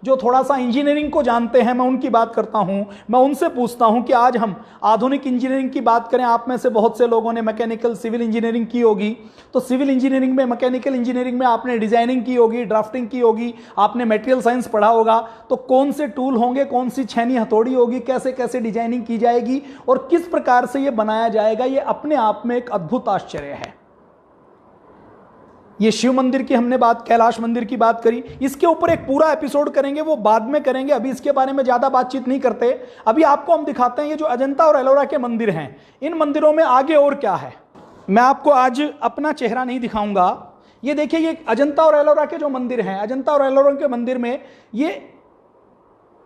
जो थोड़ा सा इंजीनियरिंग को जानते हैं, मैं उनकी बात करता हूं, मैं उनसे पूछता हूं कि आज हम आधुनिक इंजीनियरिंग की बात करें। आप में से बहुत से लोगों ने मैकेनिकल सिविल इंजीनियरिंग की होगी, तो सिविल इंजीनियरिंग में, मैकेनिकल इंजीनियरिंग में आपने डिजाइनिंग की होगी, ड्राफ्टिंग की होगी, आपने मटेरियल साइंस पढ़ा होगा। तो कौन से टूल होंगे, कौन सी छैनी हथौड़ी होगी, कैसे कैसे डिजाइनिंग की जाएगी और किस प्रकार से यह बनाया जाएगा, यह अपने आप में एक अद्भुत आश्चर्य है। ये शिव मंदिर की हमने बात, कैलाश मंदिर की बात करी, इसके ऊपर एक पूरा एपिसोड करेंगे, वो बाद में करेंगे, अभी इसके बारे में ज्यादा बातचीत नहीं करते। अभी आपको हम दिखाते हैं ये जो अजंता और एलोरा के मंदिर हैं, इन मंदिरों में आगे और क्या है। मैं आपको आज अपना चेहरा नहीं दिखाऊंगा। ये देखिए, ये अजंता और एलोरा के जो मंदिर हैं, अजंता और एलोरा के मंदिर में ये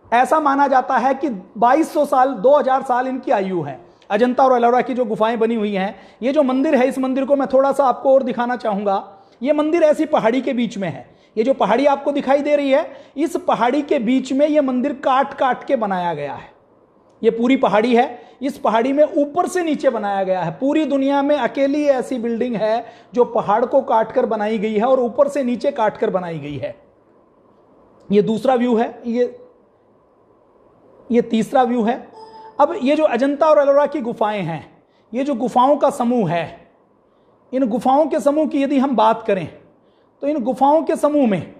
ऐसा माना जाता है कि 2200 साल, 2000 साल इनकी आयु है। अजंता और एलोरा की जो गुफाएं बनी हुई हैं, ये जो मंदिर है, इस मंदिर को मैं थोड़ा सा आपको और दिखाना चाहूंगा। ये मंदिर ऐसी पहाड़ी के बीच में है। ये जो पहाड़ी आपको दिखाई दे रही है, इस पहाड़ी के बीच में ये मंदिर काट काट के बनाया गया है। ये पूरी पहाड़ी है, इस पहाड़ी में ऊपर से नीचे बनाया गया है। पूरी दुनिया में अकेली ऐसी बिल्डिंग है जो पहाड़ को काट कर बनाई गई है और ऊपर से नीचे काट कर बनाई गई है। ये दूसरा व्यू है, ये तीसरा व्यू है। अब ये जो अजंता और एलोरा की गुफाएं हैं, ये जो गुफाओं का समूह है, इन गुफाओं के समूह की यदि हम बात करें तो इन गुफाओं के समूह में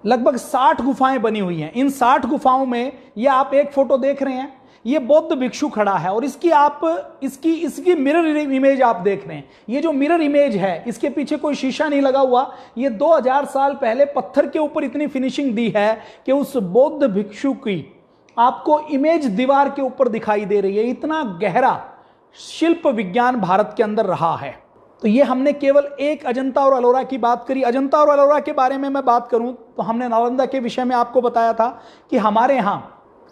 लगभग 60 गुफाएं बनी हुई हैं। इन 60 गुफाओं में ये आप एक फोटो देख रहे हैं, ये बौद्ध भिक्षु खड़ा है और इसकी मिरर इमेज आप देख रहे हैं। ये जो मिरर इमेज है, इसके पीछे कोई शीशा नहीं लगा हुआ। ये 2000 साल पहले पत्थर के ऊपर इतनी फिनिशिंग दी है कि उस बौद्ध भिक्षु की आपको इमेज दीवार के ऊपर दिखाई दे रही है। इतना गहरा शिल्प विज्ञान भारत के अंदर रहा है। तो ये हमने केवल एक अजंता और एलोरा की बात करी। अजंता और एलोरा के बारे में मैं बात करूं तो हमने नालंदा के विषय में आपको बताया था कि हमारे यहाँ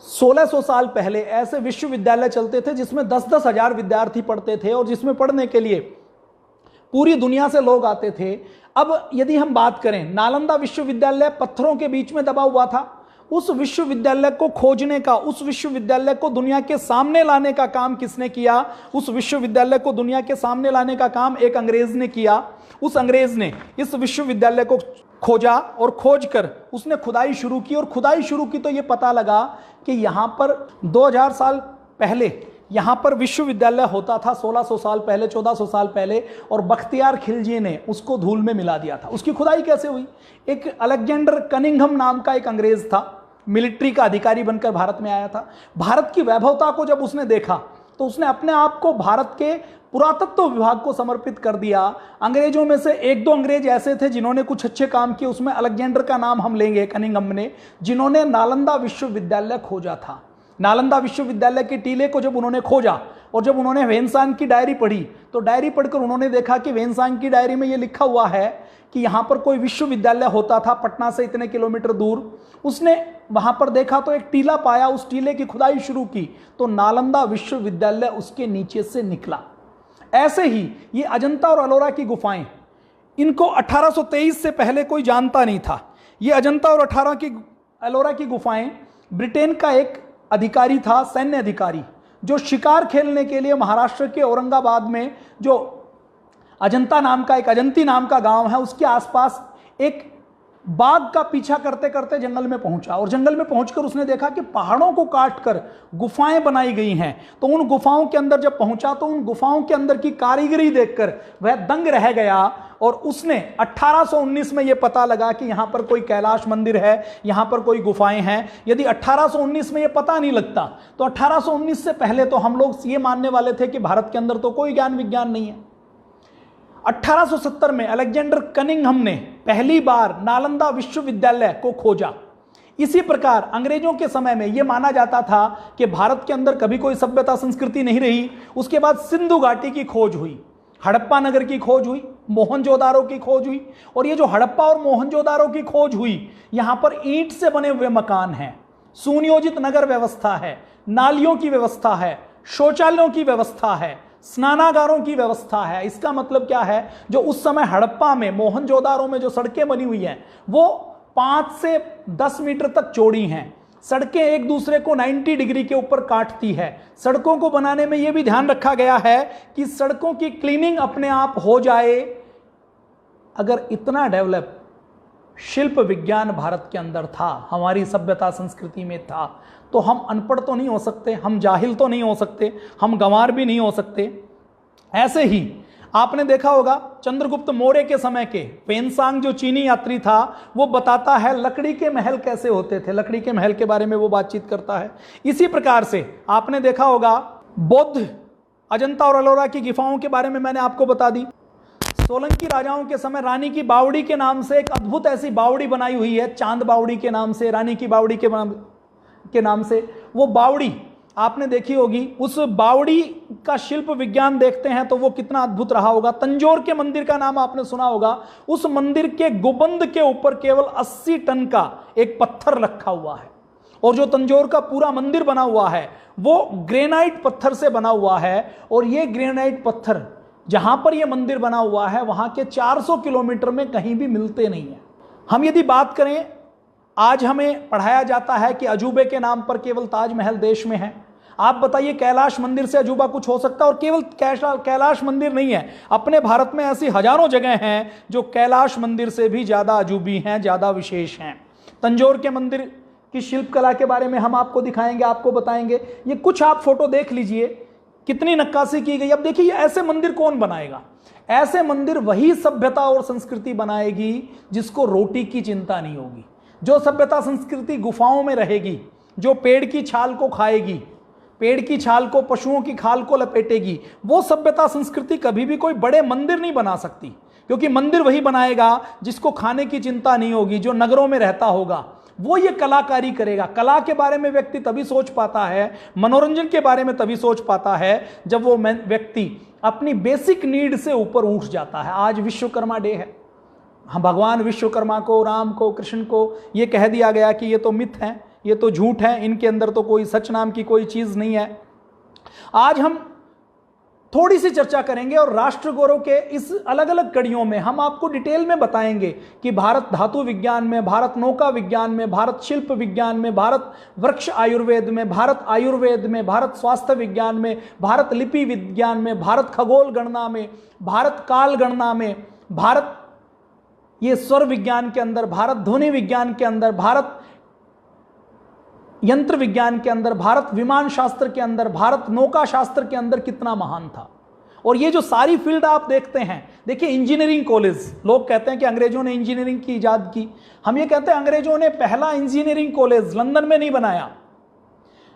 1600 साल पहले ऐसे विश्वविद्यालय चलते थे जिसमें 10-10 हजार विद्यार्थी पढ़ते थे और जिसमें पढ़ने के लिए पूरी दुनिया से लोग आते थे। अब यदि हम बात करें, नालंदा विश्वविद्यालय पत्थरों के बीच में दबा हुआ था। उस विश्वविद्यालय को खोजने का, उस विश्वविद्यालय को दुनिया के सामने लाने का काम किसने किया? उस विश्वविद्यालय को दुनिया के सामने लाने का काम एक अंग्रेज ने किया। उस अंग्रेज ने इस विश्वविद्यालय को खोजा और खोजकर उसने खुदाई शुरू की और खुदाई शुरू की तो यह पता लगा कि यहां पर 2000 साल पहले यहां पर विश्वविद्यालय होता था, 1600 साल पहले, 1400 साल पहले, और बख्तियार खिलजी ने उसको धूल में मिला दिया था। उसकी खुदाई कैसे हुई? एक अलेक्जेंडर कनिंघम नाम का एक अंग्रेज था, मिलिट्री का अधिकारी बनकर भारत में आया था। भारत की वैभवता को जब उसने देखा तो उसने अपने आप को भारत के पुरातत्व विभाग को समर्पित कर दिया। अंग्रेजों में से 1-2 अंग्रेज ऐसे थे जिन्होंने कुछ अच्छे काम किए, उसमें अलेक्जेंडर का नाम हम लेंगे, कनिंघम ने, जिन्होंने नालंदा विश्वविद्यालय खोजा था। नालंदा विश्वविद्यालय के टीले को जब उन्होंने खोजा और जब उन्होंने वेनसांग की डायरी पढ़ी तो डायरी पढ़कर उन्होंने देखा कि वेनसांग की डायरी में यह लिखा हुआ है कि यहां पर कोई विश्वविद्यालय होता था पटना से इतने किलोमीटर दूर। उसने वहां पर देखा तो एक टीला पाया, उस टीले की खुदाई शुरू की तो नालंदा विश्वविद्यालय उसके नीचे से निकला। ऐसे ही ये अजंता और एलोरा की गुफाएं, इनको 1823 से पहले कोई जानता नहीं था। ये अजंता और एलोरा की गुफाएं ब्रिटेन का एक अधिकारी था, सैन्य अधिकारी, जो शिकार खेलने के लिए महाराष्ट्र के औरंगाबाद में जो अजंता नाम का, एक अजंती नाम का गांव है, उसके आसपास एक बाघ का पीछा करते करते जंगल में पहुंचा और जंगल में पहुंचकर उसने देखा कि पहाड़ों को काटकर गुफाएं बनाई गई हैं। तो उन गुफाओं के अंदर जब पहुंचा तो उन गुफाओं के अंदर की कारीगरी देखकर वह दंग रह गया और उसने 1819 में यह पता लगा कि यहां पर कोई कैलाश मंदिर है, यहां पर कोई गुफाएं हैं। यदि 1819 में यह पता नहीं लगता तो 1819 से पहले तो हम लोग ये मानने वाले थे कि भारत के अंदर तो कोई ज्ञान विज्ञान नहीं है। 1870 में अलेक्जेंडर कनिंघम ने पहली बार नालंदा विश्वविद्यालय को खोजा। इसी प्रकार अंग्रेजों के समय में यह माना जाता था कि भारत के अंदर कभी कोई सभ्यता संस्कृति नहीं रही। उसके बाद सिंधु घाटी की खोज हुई, हड़प्पा नगर की खोज हुई, मोहनजोदारो की खोज हुई। और ये जो हड़प्पा और मोहनजोदारो की खोज हुई, यहां पर ईंट से बने हुए मकान हैं, सुनियोजित नगर व्यवस्था है, नालियों की व्यवस्था है, शौचालयों की व्यवस्था है, स्नानागारों की व्यवस्था है। इसका मतलब क्या है? जो उस समय हड़प्पा में, मोहनजोदारो में जो सड़कें बनी हुई हैं वो 5 से 10 मीटर तक चौड़ी हैं। सड़कें एक दूसरे को 90 डिग्री के ऊपर काटती है। सड़कों को बनाने में यह भी ध्यान रखा गया है कि सड़कों की क्लीनिंग अपने आप हो जाए। अगर इतना डेवलप शिल्प विज्ञान भारत के अंदर था, हमारी सभ्यता संस्कृति में था, तो हम अनपढ़ तो नहीं हो सकते, हम जाहिल तो नहीं हो सकते, हम गंवार भी नहीं हो सकते। ऐसे ही आपने देखा होगा चंद्रगुप्त मौर्य के समय के पेनसांग जो चीनी यात्री था, वो बताता है लकड़ी के महल कैसे होते थे, लकड़ी के महल के बारे में वो बातचीत करता है। इसी प्रकार से आपने देखा होगा बौद्ध अजंता और एलोरा की गुफाओं के बारे में मैंने आपको बता दी। सोलंकी राजाओं के समय रानी की बावड़ी के नाम से एक अद्भुत ऐसी बावड़ी बनाई हुई है, चांद बावड़ी के नाम से, रानी की बावड़ी के नाम से। वो बावड़ी आपने देखी होगी, उस बावड़ी का शिल्प विज्ञान देखते हैं तो वो कितना अद्भुत रहा होगा। तंजौर के मंदिर का नाम आपने सुना होगा, उस मंदिर के गुंबद के ऊपर केवल 80 टन का एक पत्थर रखा हुआ है, और जो तंजौर का पूरा मंदिर बना हुआ है वो ग्रेनाइट पत्थर से बना हुआ है। और ये ग्रेनाइट पत्थर जहां पर यह मंदिर बना हुआ है वहां के 400 किलोमीटर में कहीं भी मिलते नहीं है। हम यदि बात करें, आज हमें पढ़ाया जाता है कि अजूबे के नाम पर केवल ताजमहल देश में है। आप बताइए कैलाश मंदिर से अजूबा कुछ हो सकता है? और केवल कैलाश मंदिर नहीं है, अपने भारत में ऐसी हजारों जगह हैं जो कैलाश मंदिर से भी ज्यादा अजूबी हैं, ज्यादा विशेष हैं। तंजौर के मंदिर की शिल्पकला के बारे में हम आपको दिखाएंगे, आपको बताएंगे। ये कुछ आप फोटो देख लीजिए, कितनी नक्काशी की गई। अब देखिए ऐसे मंदिर कौन बनाएगा? ऐसे मंदिर वही सभ्यता और संस्कृति बनाएगी जिसको रोटी की चिंता नहीं होगी, जो सभ्यता संस्कृति गुफाओं में रहेगी, जो पेड़ की छाल को खाएगी, पेड़ की छाल को, पशुओं की खाल को लपेटेगी। वो सभ्यता संस्कृति कभी भी कोई बड़े मंदिर नहीं बना सकती, क्योंकि मंदिर वही बनाएगा जिसको खाने की चिंता नहीं होगी, जो नगरों में रहता होगा, वो ये कलाकारी करेगा। कला के बारे में व्यक्ति तभी सोच पाता है, मनोरंजन के बारे में तभी सोच पाता है जब वो व्यक्ति अपनी बेसिक नीड से ऊपर उठ जाता है। आज विश्वकर्मा डे है, हम भगवान विश्वकर्मा को, राम को, कृष्ण को ये कह दिया गया कि ये तो मिथ है, ये तो झूठ है, इनके अंदर तो कोई सच नाम की कोई चीज नहीं है। आज हम थोड़ी सी चर्चा करेंगे और राष्ट्र गौरव के इस अलग अलग कड़ियों में हम आपको डिटेल में बताएंगे कि भारत धातु विज्ञान में, भारत नौका विज्ञान में, भारत शिल्प विज्ञान में, भारत वृक्ष आयुर्वेद में, भारत आयुर्वेद में, भारत स्वास्थ्य विज्ञान में, भारत लिपि विज्ञान में, भारत खगोल गणना में, भारत काल गणना में, भारत ये स्वर विज्ञान के अंदर, भारत ध्वनि विज्ञान के अंदर, भारत यंत्र विज्ञान के अंदर, भारत विमान शास्त्र के अंदर, भारत नौका शास्त्र के अंदर कितना महान था। और ये जो सारी फील्ड आप देखते हैं, देखिए इंजीनियरिंग कॉलेज, लोग कहते हैं कि अंग्रेजों ने इंजीनियरिंग की इजाद की। हम ये कहते हैं अंग्रेजों ने पहला इंजीनियरिंग कॉलेज लंदन में नहीं बनाया।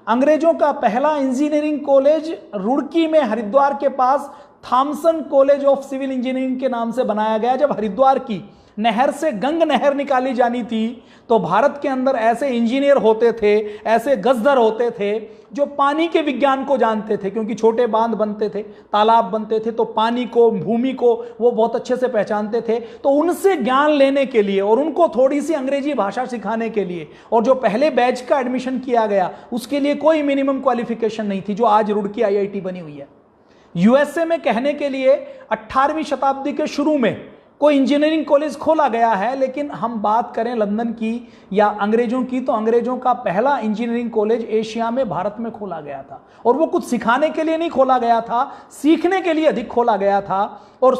अंग्रेजों का पहला इंजीनियरिंग कॉलेज रुड़की में, हरिद्वार के पास Thomson college of civil engineering के नाम से बनाया गया। जब हरिद्वार की नहर से गंग नहर निकाली जानी थी तो भारत के अंदर ऐसे इंजीनियर होते थे, ऐसे गजदर होते थे जो पानी के विज्ञान को जानते थे, क्योंकि छोटे बांध बनते थे, तालाब बनते थे, तो पानी को, भूमि को वो बहुत अच्छे से पहचानते थे। तो उनसे ज्ञान लेने के लिए और उनको थोड़ी सी अंग्रेजी भाषा सिखाने के लिए, और जो पहले बैच का एडमिशन किया गया उसके लिए कोई मिनिमम क्वालिफिकेशन नहीं थी, जो आज रुड़की IIT बनी हुई है। यूएसए में कहने के लिए 18वीं शताब्दी के शुरू में कोई इंजीनियरिंग कॉलेज खोला गया है, लेकिन हम बात करें लंदन की या अंग्रेजों की, तो अंग्रेजों का पहला इंजीनियरिंग कॉलेज एशिया में, भारत में खोला गया था। और वो कुछ सिखाने के लिए नहीं खोला गया था, सीखने के लिए अधिक खोला गया था। और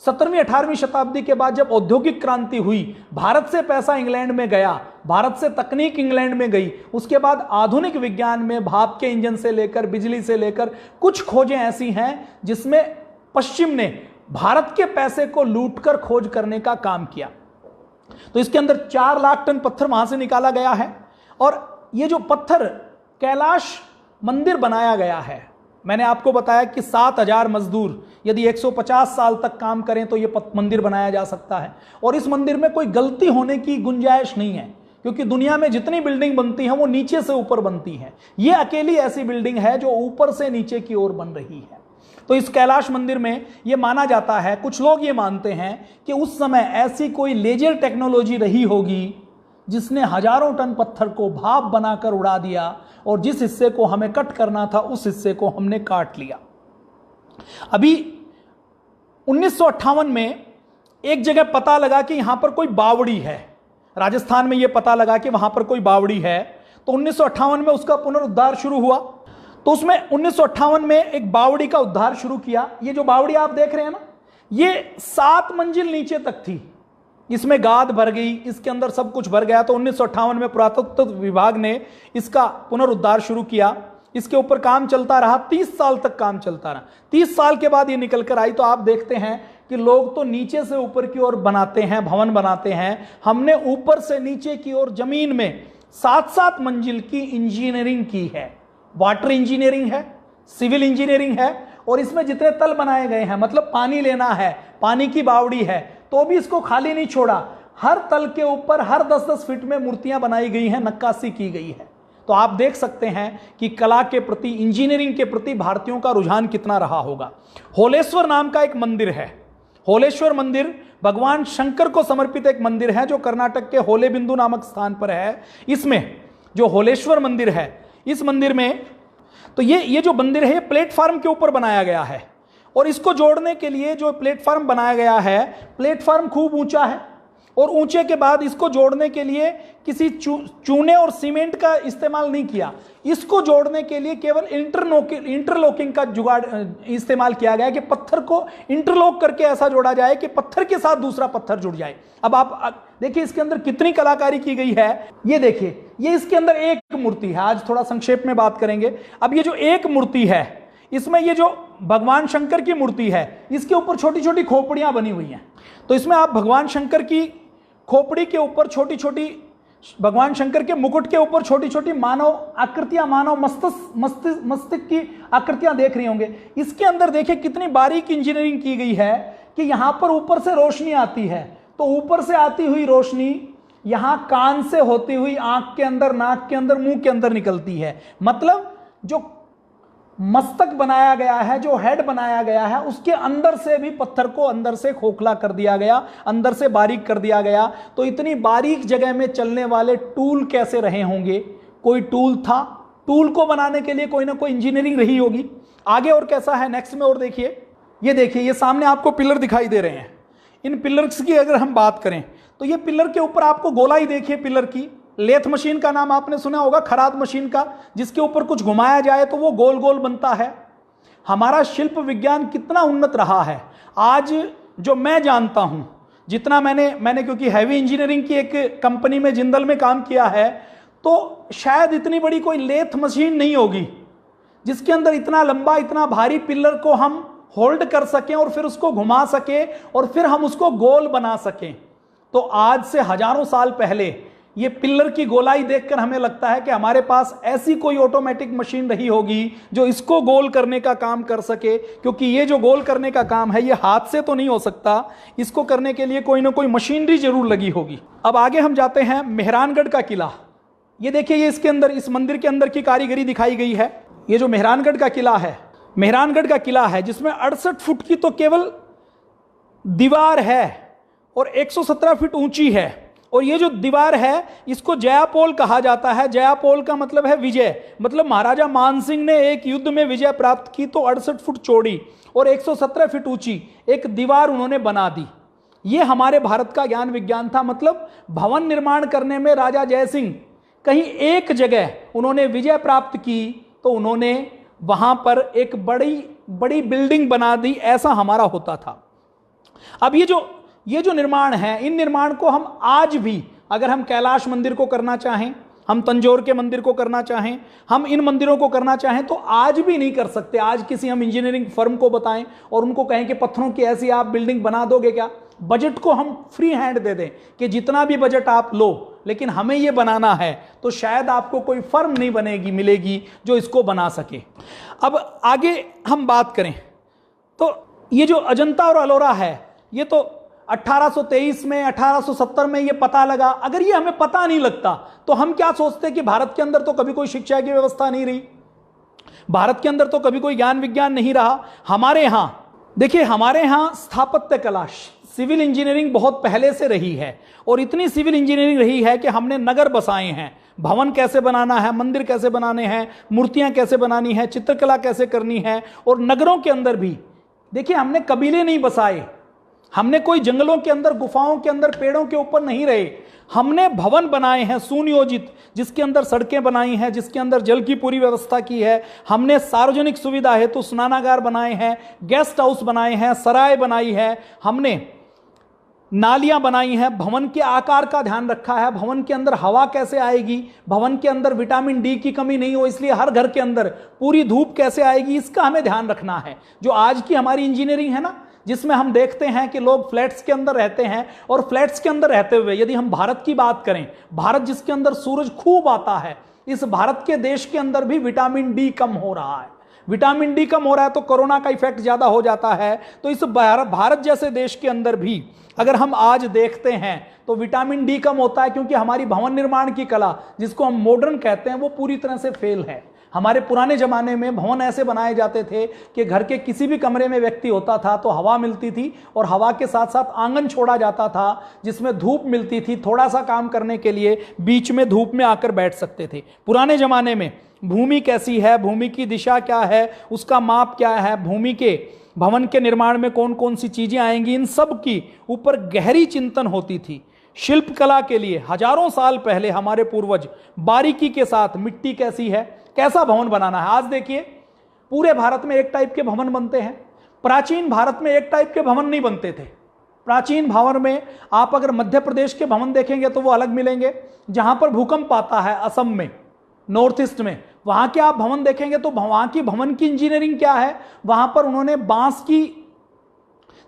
17वीं 18वीं शताब्दी के बाद जब औद्योगिक क्रांति हुई, भारत से पैसा इंग्लैंड में गया, भारत से तकनीक इंग्लैंड में गई, उसके बाद आधुनिक विज्ञान में भाप के इंजन से लेकर, बिजली से लेकर कुछ खोजें ऐसी हैं जिसमें पश्चिम ने भारत के पैसे को लूटकर खोज करने का काम किया। तो इसके अंदर 4 लाख टन पत्थर वहां से निकाला गया है। और ये जो पत्थर कैलाश मंदिर बनाया गया है, मैंने आपको बताया कि 7000 मजदूर यदि 150 साल तक काम करें तो ये मंदिर बनाया जा सकता है। और इस मंदिर में कोई गलती होने की गुंजाइश नहीं है, क्योंकि दुनिया में जितनी बिल्डिंग बनती हैं वो नीचे से ऊपर बनती हैं। ये अकेली ऐसी बिल्डिंग है जो ऊपर से नीचे की ओर बन रही है। तो इस कैलाश मंदिर में यह माना जाता है, कुछ लोग ये मानते हैं कि उस समय ऐसी कोई लेजर टेक्नोलॉजी रही होगी जिसने हजारों टन पत्थर को भाप बनाकर उड़ा दिया, और जिस हिस्से को हमें कट करना था उस हिस्से को हमने काट लिया। अभी 1958 में एक जगह पता लगा कि यहां पर कोई बावड़ी है, राजस्थान में यह पता लगा कि वहां पर कोई बावड़ी है। तो 1958 में उसका पुनरुद्धार शुरू हुआ। तो उसमें 1958 में एक बावड़ी का उद्धार शुरू किया। ये जो बावड़ी आप देख रहे हैं ना, ये 7 मंजिल नीचे तक थी। इसमें गाद भर गई, इसके अंदर सब कुछ भर गया। तो 1958 में पुरातत्व विभाग ने इसका पुनरुद्धार शुरू किया। इसके ऊपर काम चलता रहा, 30 साल तक काम चलता रहा। 30 साल के बाद ये निकल कर आई। तो आप देखते हैं कि लोग तो नीचे से ऊपर की ओर बनाते हैं, भवन बनाते हैं। हमने ऊपर से नीचे की ओर जमीन में 7-7 मंजिल की इंजीनियरिंग की है। वाटर इंजीनियरिंग है, सिविल इंजीनियरिंग है, और इसमें जितने तल बनाए गए हैं, मतलब पानी लेना है, पानी की बावड़ी है, तो भी इसको खाली नहीं छोड़ा। हर तल के ऊपर हर 10-10 फीट में मूर्तियां बनाई गई हैं, नक्काशी की गई है। तो आप देख सकते हैं कि कला के प्रति, इंजीनियरिंग के प्रति भारतीयों का रुझान कितना रहा होगा। होलेश्वर नाम का एक मंदिर है। होलेश्वर मंदिर भगवान शंकर को समर्पित एक मंदिर है, जो कर्नाटक के होलेबिंदु नामक स्थान पर है। इसमें जो होलेश्वर मंदिर है, इस मंदिर में तो ये जो मंदिर है, ये प्लेटफार्म के ऊपर बनाया गया है। और इसको जोड़ने के लिए जो प्लेटफार्म बनाया गया है, प्लेटफार्म खूब ऊंचा है, और ऊंचे के बाद इसको जोड़ने के लिए किसी चूने और सीमेंट का इस्तेमाल नहीं किया। इसको जोड़ने के लिए केवल इंटरलॉकिंग का जुगाड़ इस्तेमाल किया गया कि पत्थर को इंटरलॉक करके ऐसा जोड़ा जाए कि पत्थर के साथ दूसरा पत्थर जुड़ जाए। अब आप देखिए इसके अंदर कितनी कलाकारी की गई है। ये देखिए, ये इसके अंदर एक मूर्ति है। आज थोड़ा संक्षेप में बात करेंगे। अब ये जो एक मूर्ति है, इसमें ये जो भगवान शंकर की मूर्ति है, इसके ऊपर छोटी छोटी खोपड़ियां बनी हुई हैं। तो इसमें आप भगवान शंकर की खोपड़ी के ऊपर छोटी छोटी, भगवान शंकर के मुकुट के ऊपर छोटी छोटी मानव आकृतियां, मानव मस्तिष्क की आकृतियां देख रही होंगे। इसके अंदर देखिए कितनी बारीक इंजीनियरिंग की गई है कि यहां पर ऊपर से रोशनी आती है, तो ऊपर से आती हुई रोशनी यहां कान से होती हुई आंख के अंदर, नाक के अंदर, मुंह के अंदर निकलती है। मतलब जो मस्तक बनाया गया है, जो हेड बनाया गया है, उसके अंदर से भी पत्थर को अंदर से खोखला कर दिया गया, अंदर से बारीक कर दिया गया। तो इतनी बारीक जगह में चलने वाले टूल कैसे रहे होंगे? कोई टूल था, टूल को बनाने के लिए कोई ना कोई इंजीनियरिंग रही होगी। आगे और कैसा है, नेक्स्ट में और देखिए। ये देखिए, ये सामने आपको पिलर दिखाई दे रहे हैं। इन पिलर्स की अगर हम बात करें तो ये पिलर के ऊपर आपको गोलाई देखिए पिलर की। लेथ मशीन का नाम आपने सुना होगा, खराद मशीन का, जिसके ऊपर कुछ घुमाया जाए तो वो गोल गोल बनता है। हमारा शिल्प विज्ञान कितना उन्नत रहा है। आज जो मैं जानता हूं, जितना मैंने क्योंकि हैवी इंजीनियरिंग की एक कंपनी में, जिंदल में काम किया है, तो शायद इतनी बड़ी कोई लेथ मशीन नहीं होगी जिसके अंदर इतना लंबा, इतना भारी पिलर को हम होल्ड कर सकें और फिर उसको घुमा सके और फिर हम उसको गोल बना सकें। तो आज से हजारों साल पहले ये पिलर की गोलाई देखकर हमें लगता है कि हमारे पास ऐसी कोई ऑटोमेटिक मशीन रही होगी जो इसको गोल करने का काम कर सके, क्योंकि ये जो गोल करने का काम है ये हाथ से तो नहीं हो सकता, इसको करने के लिए कोई ना कोई मशीनरी जरूर लगी होगी। अब आगे हम जाते हैं मेहरानगढ़ का किला। ये देखिए, ये इसके अंदर, इस मंदिर के अंदर की कारीगरी दिखाई गई है। ये जो मेहरानगढ़ का किला है, मेहरानगढ़ का किला है जिसमें 68 फुट की तो केवल दीवार है और 117 फीट ऊंची है। और ये जो दीवार है इसको जयापोल कहा जाता है। जयापोल का मतलब है विजय, मतलब महाराजा मानसिंह ने एक युद्ध में विजय प्राप्त की तो 68 फुट चौड़ी और 117 फीट ऊंची एक दीवार उन्होंने बना दी। ये हमारे भारत का ज्ञान विज्ञान था। मतलब भवन निर्माण करने में राजा जयसिंह कहीं एक जगह उन्होंने विजय प्राप्त की तो उन्होंने वहां पर एक बड़ी बड़ी बिल्डिंग बना दी, ऐसा हमारा होता था। अब ये जो निर्माण है, इन निर्माण को हम आज भी, अगर हम कैलाश मंदिर को करना चाहें, हम तंजौर के मंदिर को करना चाहें, हम इन मंदिरों को करना चाहें तो आज भी नहीं कर सकते। आज किसी हम इंजीनियरिंग फर्म को बताएं और उनको कहें कि पत्थरों की ऐसी आप बिल्डिंग बना दोगे क्या? बजट को हम फ्री हैंड दे दें कि जितना भी बजट आप लो, लेकिन हमें ये बनाना है, तो शायद आपको कोई फर्म नहीं मिलेगी जो इसको बना सके। अब आगे हम बात करें तो ये जो अजंता और अलोरा है, ये तो 1823 में, 1870 में ये पता लगा। अगर ये हमें पता नहीं लगता तो हम क्या सोचते कि भारत के अंदर तो कभी कोई शिक्षा की व्यवस्था नहीं रही, भारत के अंदर तो कभी कोई ज्ञान विज्ञान नहीं रहा। हमारे यहां देखिए, हमारे यहां स्थापत्य कला, सिविल इंजीनियरिंग बहुत पहले से रही है और इतनी सिविल इंजीनियरिंग रही है कि हमने नगर बसाए हैं। भवन कैसे बनाना है, मंदिर कैसे बनाने हैं, मूर्तियां कैसे बनानी है, चित्रकला कैसे करनी है। और नगरों के अंदर भी देखिए, हमने कबीले नहीं बसाए, हमने कोई जंगलों के अंदर, गुफाओं के अंदर, पेड़ों के ऊपर नहीं रहे। हमने भवन बनाए हैं सुनियोजित, जिसके अंदर सड़कें बनाई हैं, जिसके अंदर जल की पूरी व्यवस्था की है। हमने सार्वजनिक सुविधा हेतु तो स्नानागार बनाए हैं, गेस्ट हाउस बनाए हैं, सराय बनाई है। हमने नालियां बनाई हैं, भवन के आकार का ध्यान रखा है, भवन के अंदर हवा कैसे आएगी, भवन के अंदर विटामिन डी की कमी नहीं हो इसलिए हर घर के अंदर पूरी धूप कैसे आएगी, इसका हमें ध्यान रखना है। जो आज की हमारी इंजीनियरिंग है ना, जिसमें हम देखते हैं कि लोग फ्लैट्स के अंदर रहते हैं, और फ्लैट्स के अंदर रहते हुए यदि हम भारत की बात करें, भारत जिसके अंदर सूरज खूब आता है, इस भारत के देश के अंदर भी विटामिन डी कम हो रहा है। विटामिन डी कम हो रहा है तो कोरोना का इफेक्ट ज्यादा हो जाता है। तो इस भारत जैसे देश के अंदर भी अगर हम आज देखते हैं तो विटामिन डी कम होता है, क्योंकि हमारी भवन निर्माण की कला, जिसको हम मॉडर्न कहते हैं, वो पूरी तरह से फेल है। हमारे पुराने जमाने में भवन ऐसे बनाए जाते थे कि घर के किसी भी कमरे में व्यक्ति होता था तो हवा मिलती थी, और हवा के साथ साथ आंगन छोड़ा जाता था जिसमें धूप मिलती थी, थोड़ा सा काम करने के लिए बीच में धूप में आकर बैठ सकते थे। पुराने जमाने में भूमि कैसी है, भूमि की दिशा क्या है, उसका माप क्या है, भूमि के भवन के निर्माण में कौन कौन सी चीजें आएंगी, इन सब की ऊपर गहरी चिंतन होती थी। शिल्प कला के लिए हजारों साल पहले हमारे पूर्वज बारीकी के साथ मिट्टी कैसी है, कैसा भवन बनाना है। आज देखिए पूरे भारत में एक टाइप के भवन बनते हैं, प्राचीन भारत में एक टाइप के भवन नहीं बनते थे। प्राचीन भवन में आप अगर मध्य प्रदेश के भवन देखेंगे तो वो अलग मिलेंगे। जहां पर भूकंप आता है, असम में, नॉर्थ ईस्ट में, वहां के आप भवन देखेंगे तो वहां की भवन की इंजीनियरिंग क्या है, वहां पर उन्होंने बांस की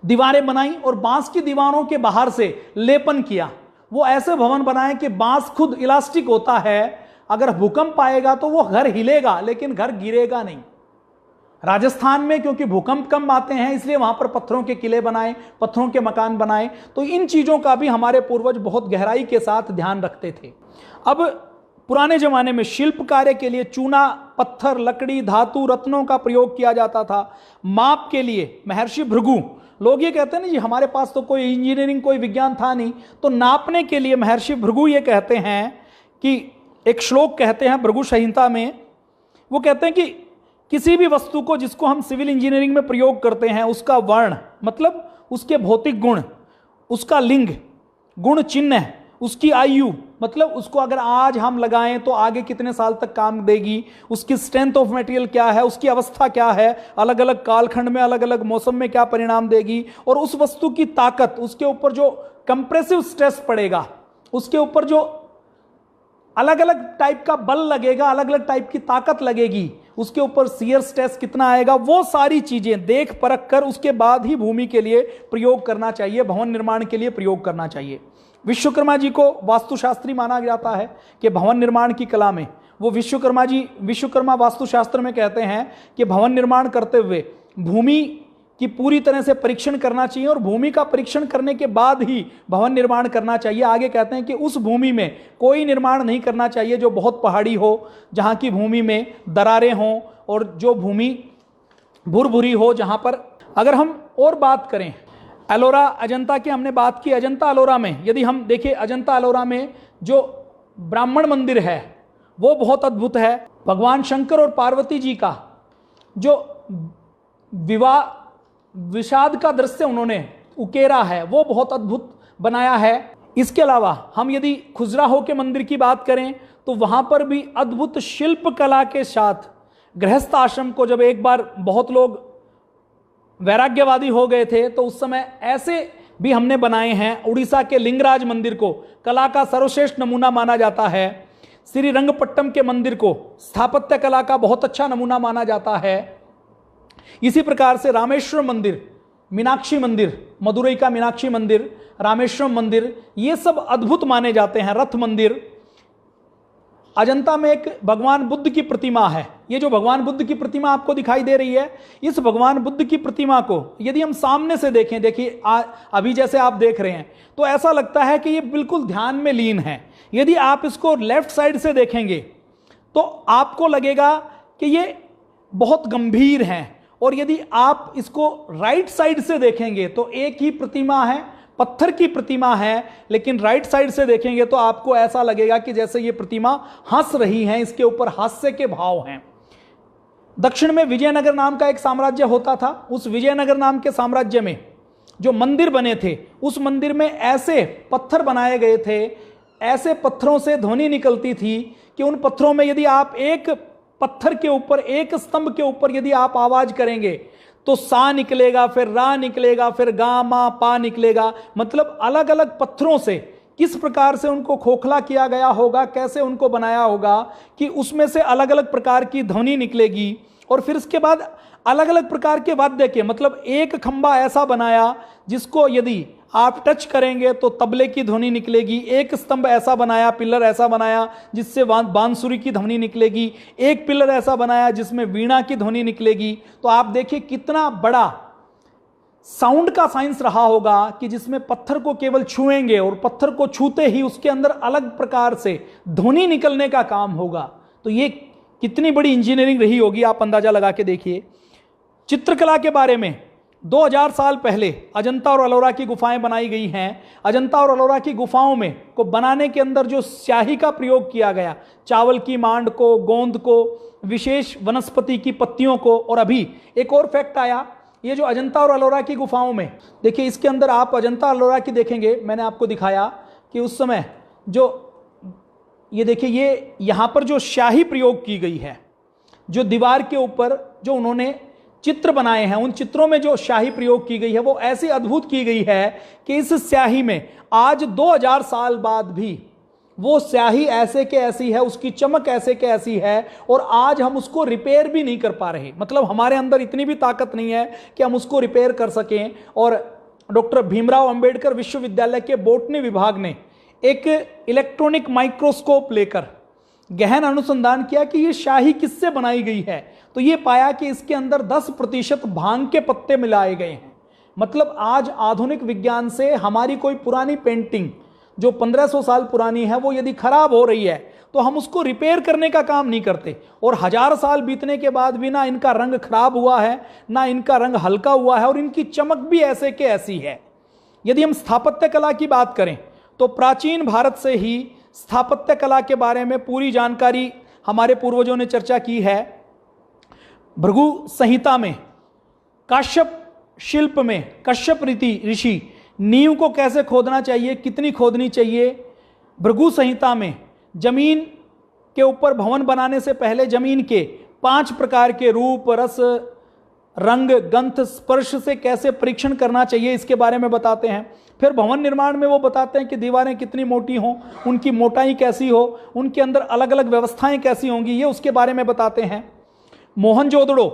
दीवारें बनाई और बांस की दीवारों के बाहर से लेपन किया। वो ऐसे भवन बनाए कि बांस खुद इलास्टिक होता है, अगर भूकंप आएगा तो वो घर हिलेगा लेकिन घर गिरेगा नहीं। राजस्थान में क्योंकि भूकंप कम आते हैं इसलिए वहां पर पत्थरों के किले बनाए, पत्थरों के मकान बनाए। तो इन चीजों का भी हमारे पूर्वज बहुत गहराई के साथ ध्यान रखते थे। अब पुराने जमाने में शिल्प कार्य के लिए चूना, पत्थर, लकड़ी, धातु, रत्नों का प्रयोग किया जाता था। माप के लिए महर्षि भृगु, लोग ये कहते हैं ना जी हमारे पास तो कोई इंजीनियरिंग, कोई विज्ञान था नहीं, तो नापने के लिए महर्षि भृगु ये कहते हैं कि एक श्लोक कहते हैं भृगु संहिता में, वो कहते हैं कि किसी भी वस्तु को जिसको हम सिविल इंजीनियरिंग में प्रयोग करते हैं, उसका वर्ण मतलब उसके भौतिक गुण, उसका लिंग, गुण चिन्ह, उसकी आयु मतलब उसको अगर आज हम लगाएं तो आगे कितने साल तक काम देगी, उसकी स्ट्रेंथ ऑफ मटेरियल क्या है, उसकी अवस्था क्या है, अलग अलग कालखंड में अलग अलग मौसम में क्या परिणाम देगी, और उस वस्तु की ताकत, उसके ऊपर जो कंप्रेसिव स्ट्रेस पड़ेगा, उसके ऊपर जो अलग अलग टाइप का बल लगेगा, अलग अलग टाइप की ताकत लगेगी, उसके ऊपर शियर स्ट्रेस कितना आएगा, वो सारी चीजें देख परख कर उसके बाद ही भूमि के लिए प्रयोग करना चाहिए, भवन निर्माण के लिए प्रयोग करना चाहिए। विश्वकर्मा जी को वास्तुशास्त्री माना जाता है कि भवन निर्माण की कला में वो विश्वकर्मा वास्तुशास्त्र में कहते हैं कि भवन निर्माण करते हुए भूमि की पूरी तरह से परीक्षण करना चाहिए, और भूमि का परीक्षण करने के बाद ही भवन निर्माण करना चाहिए। आगे कहते हैं कि उस भूमि में कोई निर्माण नहीं करना चाहिए जो बहुत पहाड़ी हो, जहाँ की भूमि में दरारें हों, और जो भूमि भुरभुरी हो, जहाँ पर अगर हम और बात करें एलोरा अजंता की, हमने बात की अजंता एलोरा में, यदि हम देखें अजंता एलोरा में जो ब्राह्मण मंदिर है वो बहुत अद्भुत है। भगवान शंकर और पार्वती जी का जो विवाह विषाद का दृश्य उन्होंने उकेरा है वो बहुत अद्भुत बनाया है। इसके अलावा हम यदि खजुराहो के मंदिर की बात करें तो वहां पर भी अद्भुत शिल्प कला के साथ गृहस्थ आश्रम को, जब एक बार बहुत लोग वैराग्यवादी हो गए थे तो उस समय ऐसे भी हमने बनाए हैं। उड़ीसा के लिंगराज मंदिर को कला का सर्वश्रेष्ठ नमूना माना जाता है। श्री रंगपट्टम के मंदिर को स्थापत्य कला का बहुत अच्छा नमूना माना जाता है। इसी प्रकार से रामेश्वरम मंदिर, मीनाक्षी मंदिर, मदुरई का मीनाक्षी मंदिर, रामेश्वरम मंदिर, ये सब अद्भुत माने जाते हैं। रथ मंदिर, अजंता में एक भगवान बुद्ध की प्रतिमा है। ये जो भगवान बुद्ध की प्रतिमा आपको दिखाई दे रही है, इस भगवान बुद्ध की प्रतिमा को यदि हम सामने से देखें, देखिए अभी जैसे आप देख रहे हैं तो ऐसा लगता है कि ये बिल्कुल ध्यान में लीन है। यदि आप इसको लेफ्ट साइड से देखेंगे तो आपको लगेगा कि ये बहुत गंभीर हैं, और यदि आप इसको राइट साइड से देखेंगे तो एक ही प्रतिमा है, पत्थर की प्रतिमा है, लेकिन राइट साइड से देखेंगे तो आपको ऐसा लगेगा कि जैसे ये प्रतिमा हंस रही है, इसके ऊपर हास्य के भाव हैं। दक्षिण में विजयनगर नाम का एक साम्राज्य होता था। उस विजयनगर नाम के साम्राज्य में जो मंदिर बने थे, उस मंदिर में ऐसे पत्थर बनाए गए थे, ऐसे पत्थरों से ध्वनि निकलती थी कि उन पत्थरों में यदि आप एक पत्थर के ऊपर, एक स्तंभ के ऊपर यदि आप आवाज करेंगे तो सा निकलेगा, फिर रा निकलेगा, फिर गा मा पा निकलेगा। मतलब अलग अलग पत्थरों से किस प्रकार से उनको खोखला किया गया होगा, कैसे उनको बनाया होगा कि उसमें से अलग अलग प्रकार की ध्वनि निकलेगी। और फिर इसके बाद अलग अलग प्रकार के वाद्य के, मतलब एक खंबा ऐसा बनाया जिसको यदि आप टच करेंगे तो तबले की ध्वनि निकलेगी। एक स्तंभ ऐसा बनाया, पिलर ऐसा बनाया जिससे बांसुरी की ध्वनि निकलेगी। एक पिलर ऐसा बनाया जिसमें वीणा की ध्वनि निकलेगी। तो आप देखिए कितना बड़ा साउंड का साइंस रहा होगा कि जिसमें पत्थर को केवल छुएंगे और पत्थर को छूते ही उसके अंदर अलग प्रकार से ध्वनि निकलने का काम होगा। तो ये कितनी बड़ी इंजीनियरिंग रही होगी, आप अंदाजा लगा के देखिए। चित्रकला के बारे में 2000 साल पहले अजंता और अलोरा की गुफाएं बनाई गई हैं। अजंता और अलोरा की गुफाओं में को बनाने के अंदर जो स्याही का प्रयोग किया गया, चावल की मांड को, गोंद को, विशेष वनस्पति की पत्तियों को। और अभी एक और फैक्ट आया, ये जो अजंता और अलोरा की गुफाओं में देखिए, इसके अंदर आप अजंता अलोरा की देखेंगे, मैंने आपको दिखाया कि उस समय जो ये देखिए, ये यहाँ पर जो स्याही प्रयोग की गई है, जो दीवार के ऊपर जो उन्होंने चित्र बनाए हैं, उन चित्रों में जो स्याही प्रयोग की गई है वो ऐसी अद्भुत की गई है कि इस स्याही में आज 2000 साल बाद भी वो स्याही ऐसे के ऐसी है, उसकी चमक ऐसे के ऐसी है, और आज हम उसको रिपेयर भी नहीं कर पा रहे। मतलब हमारे अंदर इतनी भी ताकत नहीं है कि हम उसको रिपेयर कर सकें। और डॉक्टर भीमराव अंबेडकर विश्वविद्यालय के बॉटनी विभाग ने एक इलेक्ट्रॉनिक माइक्रोस्कोप लेकर गहन अनुसंधान किया कि ये स्याही किससे बनाई गई है। तो ये पाया कि इसके अंदर 10% भांग के पत्ते मिलाए गए हैं। मतलब आज आधुनिक विज्ञान से हमारी कोई पुरानी पेंटिंग जो 1500 साल पुरानी है, वो यदि खराब हो रही है तो हम उसको रिपेयर करने का काम नहीं करते। और 1000 साल बीतने के बाद भी ना इनका रंग खराब हुआ है, ना इनका रंग हल्का हुआ है, और इनकी चमक भी ऐसे के ऐसी है। यदि हम स्थापत्य कला की बात करें तो प्राचीन भारत से ही स्थापत्य कला के बारे में पूरी जानकारी हमारे पूर्वजों ने चर्चा की है। भृगु संहिता में, काश्यप शिल्प में कश्यप ऋषि नींव को कैसे खोदना चाहिए, कितनी खोदनी चाहिए। भृगु संहिता में जमीन के ऊपर भवन बनाने से पहले जमीन के 5 प्रकार के रूप, रस, रंग, गंध, स्पर्श से कैसे परीक्षण करना चाहिए, इसके बारे में बताते हैं। फिर भवन निर्माण में वो बताते हैं कि दीवारें कितनी मोटी हों, उनकी मोटाई कैसी हो, उनके अंदर अलग अलग व्यवस्थाएं कैसी होंगी, ये उसके बारे में बताते हैं। मोहनजोदड़ो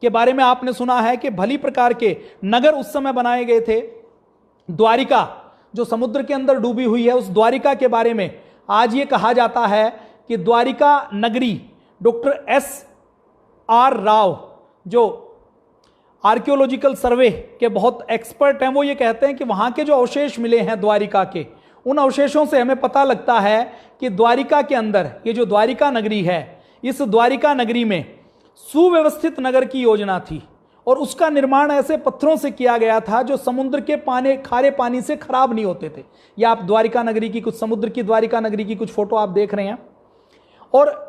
के बारे में आपने सुना है कि भली प्रकार के नगर उस समय बनाए गए थे। द्वारिका जो समुद्र के अंदर डूबी हुई है, उस द्वारिका के बारे में आज ये कहा जाता है कि द्वारिका नगरी, डॉक्टर SR राव जो आर्कियोलॉजिकल सर्वे के बहुत एक्सपर्ट हैं, वो ये कहते हैं कि वहाँ के जो अवशेष मिले हैं द्वारिका के, उन अवशेषों से हमें पता लगता है कि द्वारिका के अंदर ये जो द्वारिका नगरी है, इस द्वारिका नगरी में सुव्यवस्थित नगर की योजना थी। और उसका निर्माण ऐसे पत्थरों से किया गया था जो समुद्र के खारे पानी से खराब नहीं होते थे। या आप द्वारिका नगरी की कुछ, समुद्र की द्वारिका नगरी की कुछ फोटो आप देख रहे हैं। और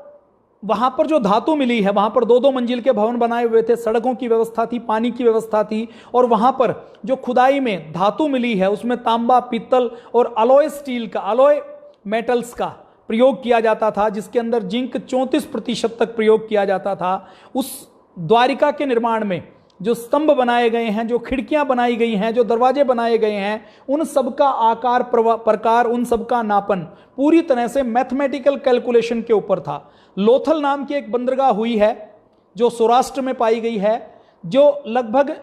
वहां पर जो धातु मिली है, वहां पर 2-2 मंजिल के भवन बनाए हुए थे, सड़कों की व्यवस्था थी, पानी की व्यवस्था थी। और वहां पर जो खुदाई में धातु मिली है उसमें तांबा, पीतल और अलॉय स्टील का, अलॉय मेटल्स का प्रयोग किया जाता था, जिसके अंदर जिंक 34% तक प्रयोग किया जाता था। उस द्वारिका के निर्माण में जो स्तंभ बनाए गए हैं, जो खिड़कियां बनाई गई हैं, जो दरवाजे बनाए गए हैं, उन सबका आकार प्रकार, उन सबका नापन पूरी तरह से मैथमेटिकल कैलकुलेशन के ऊपर था। लोथल नाम की एक बंदरगाह हुई है जो सौराष्ट्र में पाई गई है, जो लगभग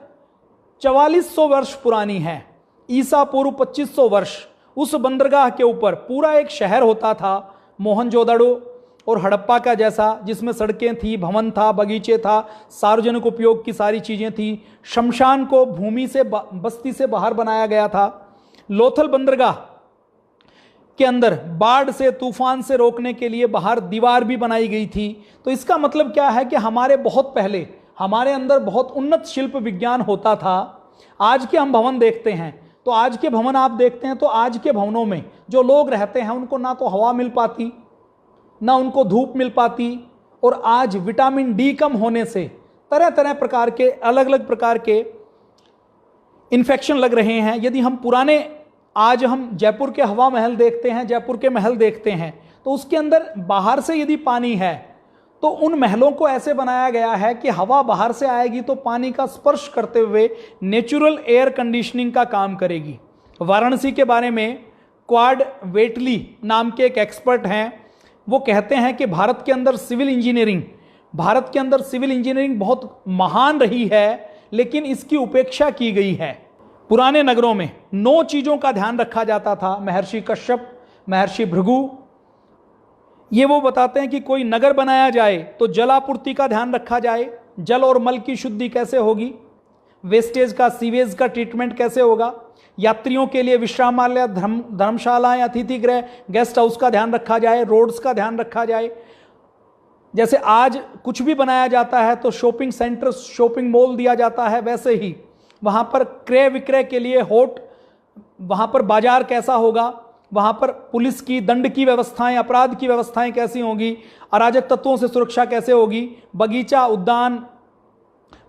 4400 वर्ष पुरानी है, ईसा पूर्व 2500 वर्ष। उस बंदरगाह के ऊपर पूरा एक शहर होता था, मोहनजोदड़ो और हड़प्पा का जैसा, जिसमें सड़कें थी, भवन था, बगीचे था, सार्वजनिक उपयोग की सारी चीजें थी। शमशान को भूमि से, बस्ती से बाहर बनाया गया था। लोथल बंदरगाह के अंदर बाढ़ से, तूफान से रोकने के लिए बाहर दीवार भी बनाई गई थी। तो इसका मतलब क्या है कि हमारे बहुत पहले हमारे अंदर बहुत उन्नत शिल्प विज्ञान होता था। आज के हम भवन देखते हैं तो आज के भवन आप देखते हैं तो आज के भवनों में जो लोग रहते हैं उनको ना तो हवा मिल पाती, ना उनको धूप मिल पाती। और आज विटामिन डी कम होने से तरह तरह प्रकार के, अलग अलग प्रकार के इन्फेक्शन लग रहे हैं। यदि हम पुराने, आज हम जयपुर के हवा महल देखते हैं, जयपुर के महल देखते हैं, तो उसके अंदर बाहर से यदि पानी है तो उन महलों को ऐसे बनाया गया है कि हवा बाहर से आएगी तो पानी का स्पर्श करते हुए नेचुरल एयर कंडीशनिंग का काम करेगी। वाराणसी के बारे में क्वाड वेटली नाम के एक एक्सपर्ट हैं, वो कहते हैं कि भारत के अंदर सिविल इंजीनियरिंग बहुत महान रही है, लेकिन इसकी उपेक्षा की गई है। पुराने नगरों में 9 चीजों का ध्यान रखा जाता था। महर्षि कश्यप, महर्षि भृगु, ये वो बताते हैं कि कोई नगर बनाया जाए तो जलापूर्ति का ध्यान रखा जाए, जल और मल की शुद्धि कैसे होगी, वेस्टेज का, सीवेज का ट्रीटमेंट कैसे होगा, यात्रियों के लिए विश्रामालय, धर्मशालाएं, अतिथि गृह, गेस्ट हाउस का ध्यान रखा जाए, रोड्स का ध्यान रखा जाए। जैसे आज कुछ भी बनाया जाता है तो शॉपिंग सेंटर, शॉपिंग मॉल दिया जाता है, वैसे ही वहाँ पर क्रय विक्रय के लिए होट, वहाँ पर बाजार कैसा होगा, वहाँ पर पुलिस की दंड की व्यवस्थाएं, अपराध की व्यवस्थाएं कैसी होंगी, अराजक तत्वों से सुरक्षा कैसे होगी, बगीचा, उद्यान,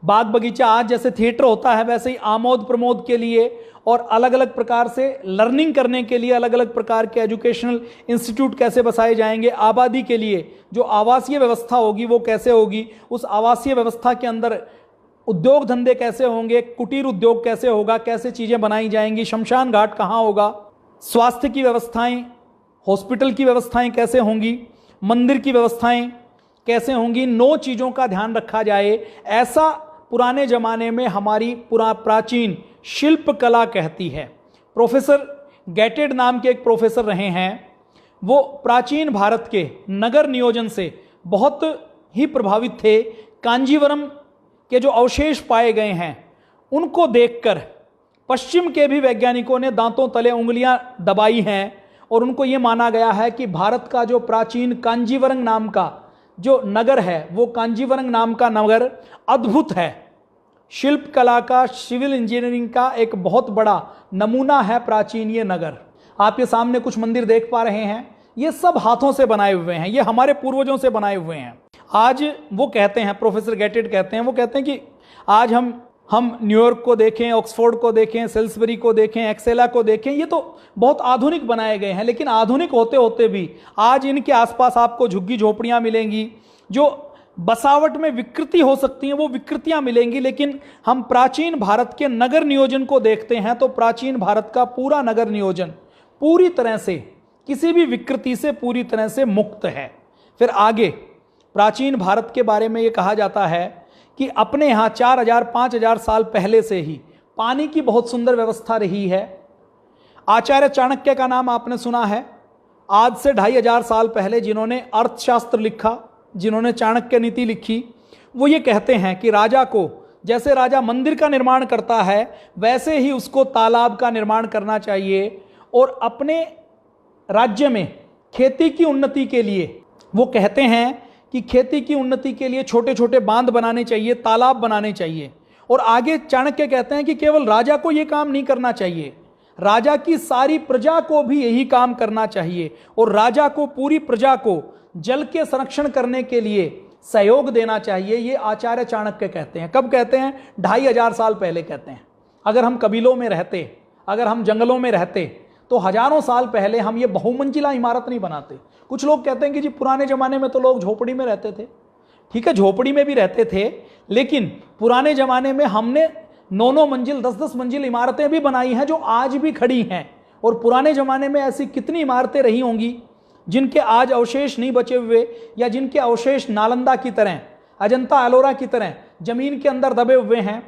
बाग बगीचा, आज जैसे थिएटर होता है वैसे ही आमोद प्रमोद के लिए और अलग अलग प्रकार से लर्निंग करने के लिए अलग अलग प्रकार के एजुकेशनल इंस्टीट्यूट कैसे बसाए जाएंगे, आबादी के लिए जो आवासीय व्यवस्था होगी वो कैसे होगी, उस आवासीय व्यवस्था के अंदर उद्योग धंधे कैसे होंगे, कुटीर उद्योग कैसे होगा, कैसे चीज़ें बनाई जाएंगी, शमशान घाट कहाँ होगा, स्वास्थ्य की व्यवस्थाएं, हॉस्पिटल की व्यवस्थाएं कैसे होंगी, मंदिर की व्यवस्थाएं कैसे होंगी, 9 चीज़ों का ध्यान रखा जाए। ऐसा पुराने ज़माने में हमारी प्राचीन शिल्प कला कहती है। प्रोफेसर गैटेड नाम के एक प्रोफेसर रहे हैं, वो प्राचीन भारत के नगर नियोजन से बहुत ही प्रभावित थे। कांजीवरम के जो अवशेष पाए गए हैं उनको देखकर पश्चिम के भी वैज्ञानिकों ने दांतों तले उंगलियां दबाई हैं और उनको ये माना गया है कि भारत का जो प्राचीन कांजीवरम नाम का जो नगर है, वो कांजीवरम नाम का नगर अद्भुत है। शिल्प कला का, सिविल इंजीनियरिंग का एक बहुत बड़ा नमूना है प्राचीन ये नगर। आप ये सामने कुछ मंदिर देख पा रहे हैं, ये सब हाथों से बनाए हुए हैं, ये हमारे पूर्वजों से बनाए हुए हैं। आज वो कहते हैं, प्रोफेसर गैटेड कहते हैं, वो कहते हैं कि आज हम न्यूयॉर्क को देखें, ऑक्सफोर्ड को देखें, सेल्सबरी को देखें, एक्सेला को देखें, ये तो बहुत आधुनिक बनाए गए हैं, लेकिन आधुनिक होते होते भी आज इनके आसपास आपको झुग्गी झोपड़ियां मिलेंगी, जो बसावट में विकृति हो सकती हैं वो विकृतियां मिलेंगी। लेकिन हम प्राचीन भारत के नगर नियोजन को देखते हैं तो प्राचीन भारत का पूरा नगर नियोजन पूरी तरह से किसी भी विकृति से पूरी तरह से मुक्त है। फिर आगे प्राचीन भारत के बारे में ये कहा जाता है कि अपने यहाँ 4000-5000 साल पहले से ही पानी की बहुत सुंदर व्यवस्था रही है। आचार्य चाणक्य का नाम आपने सुना है, आज से 2500 साल पहले जिन्होंने अर्थशास्त्र लिखा, जिन्होंने चाणक्य नीति लिखी, वो ये कहते हैं कि राजा को, जैसे राजा मंदिर का निर्माण करता है वैसे ही उसको तालाब का निर्माण करना चाहिए और अपने राज्य में खेती की उन्नति के लिए वो कहते हैं कि खेती की उन्नति के लिए छोटे छोटे बांध बनाने चाहिए, तालाब बनाने चाहिए। और आगे चाणक्य कहते हैं कि केवल राजा को ये काम नहीं करना चाहिए, राजा की सारी प्रजा को भी यही काम करना चाहिए और राजा को, पूरी प्रजा को जल के संरक्षण करने के लिए सहयोग देना चाहिए। ये आचार्य चाणक्य कहते हैं। कब कहते हैं? 2500 साल पहले कहते हैं। अगर हम कबीलों में रहते, अगर हम जंगलों में रहते तो हजारों साल पहले हम ये बहुमंजिला इमारत नहीं बनाते। कुछ लोग कहते हैं कि जी पुराने जमाने में तो लोग झोपड़ी में रहते थे। ठीक है, झोपड़ी में भी रहते थे, लेकिन पुराने जमाने में हमने 9-9 मंजिल, 10-10 मंजिल इमारतें भी बनाई हैं जो आज भी खड़ी हैं। और पुराने जमाने में ऐसी कितनी इमारतें रही होंगी जिनके आज अवशेष नहीं बचे हुए, या जिनके अवशेष नालंदा की तरह, अजंता एलोरा की तरह जमीन के अंदर दबे हुए हैं।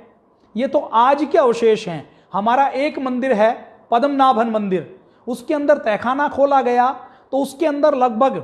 ये तो आज के अवशेष हैं। हमारा एक मंदिर है पद्मनाभन मंदिर, उसके अंदर तहखाना खोला गया तो उसके अंदर लगभग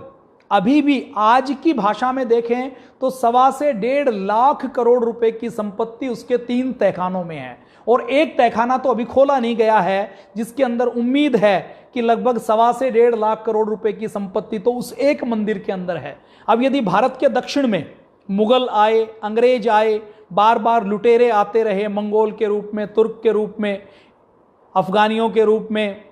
अभी भी आज की भाषा में देखें तो 1.25 से 1.5 लाख करोड़ रुपए की संपत्ति उसके 3 तहखानों में है। और एक तहखाना तो अभी खोला नहीं गया है जिसके अंदर उम्मीद है कि लगभग 1.25 से 1.5 लाख करोड़ रुपए की संपत्ति तो उस एक मंदिर के अंदर है। अब यदि भारत के दक्षिण में मुगल आए, अंग्रेज आए, बार बार लुटेरे आते रहे, मंगोल के रूप में, तुर्क के रूप में, अफगानियों के रूप में,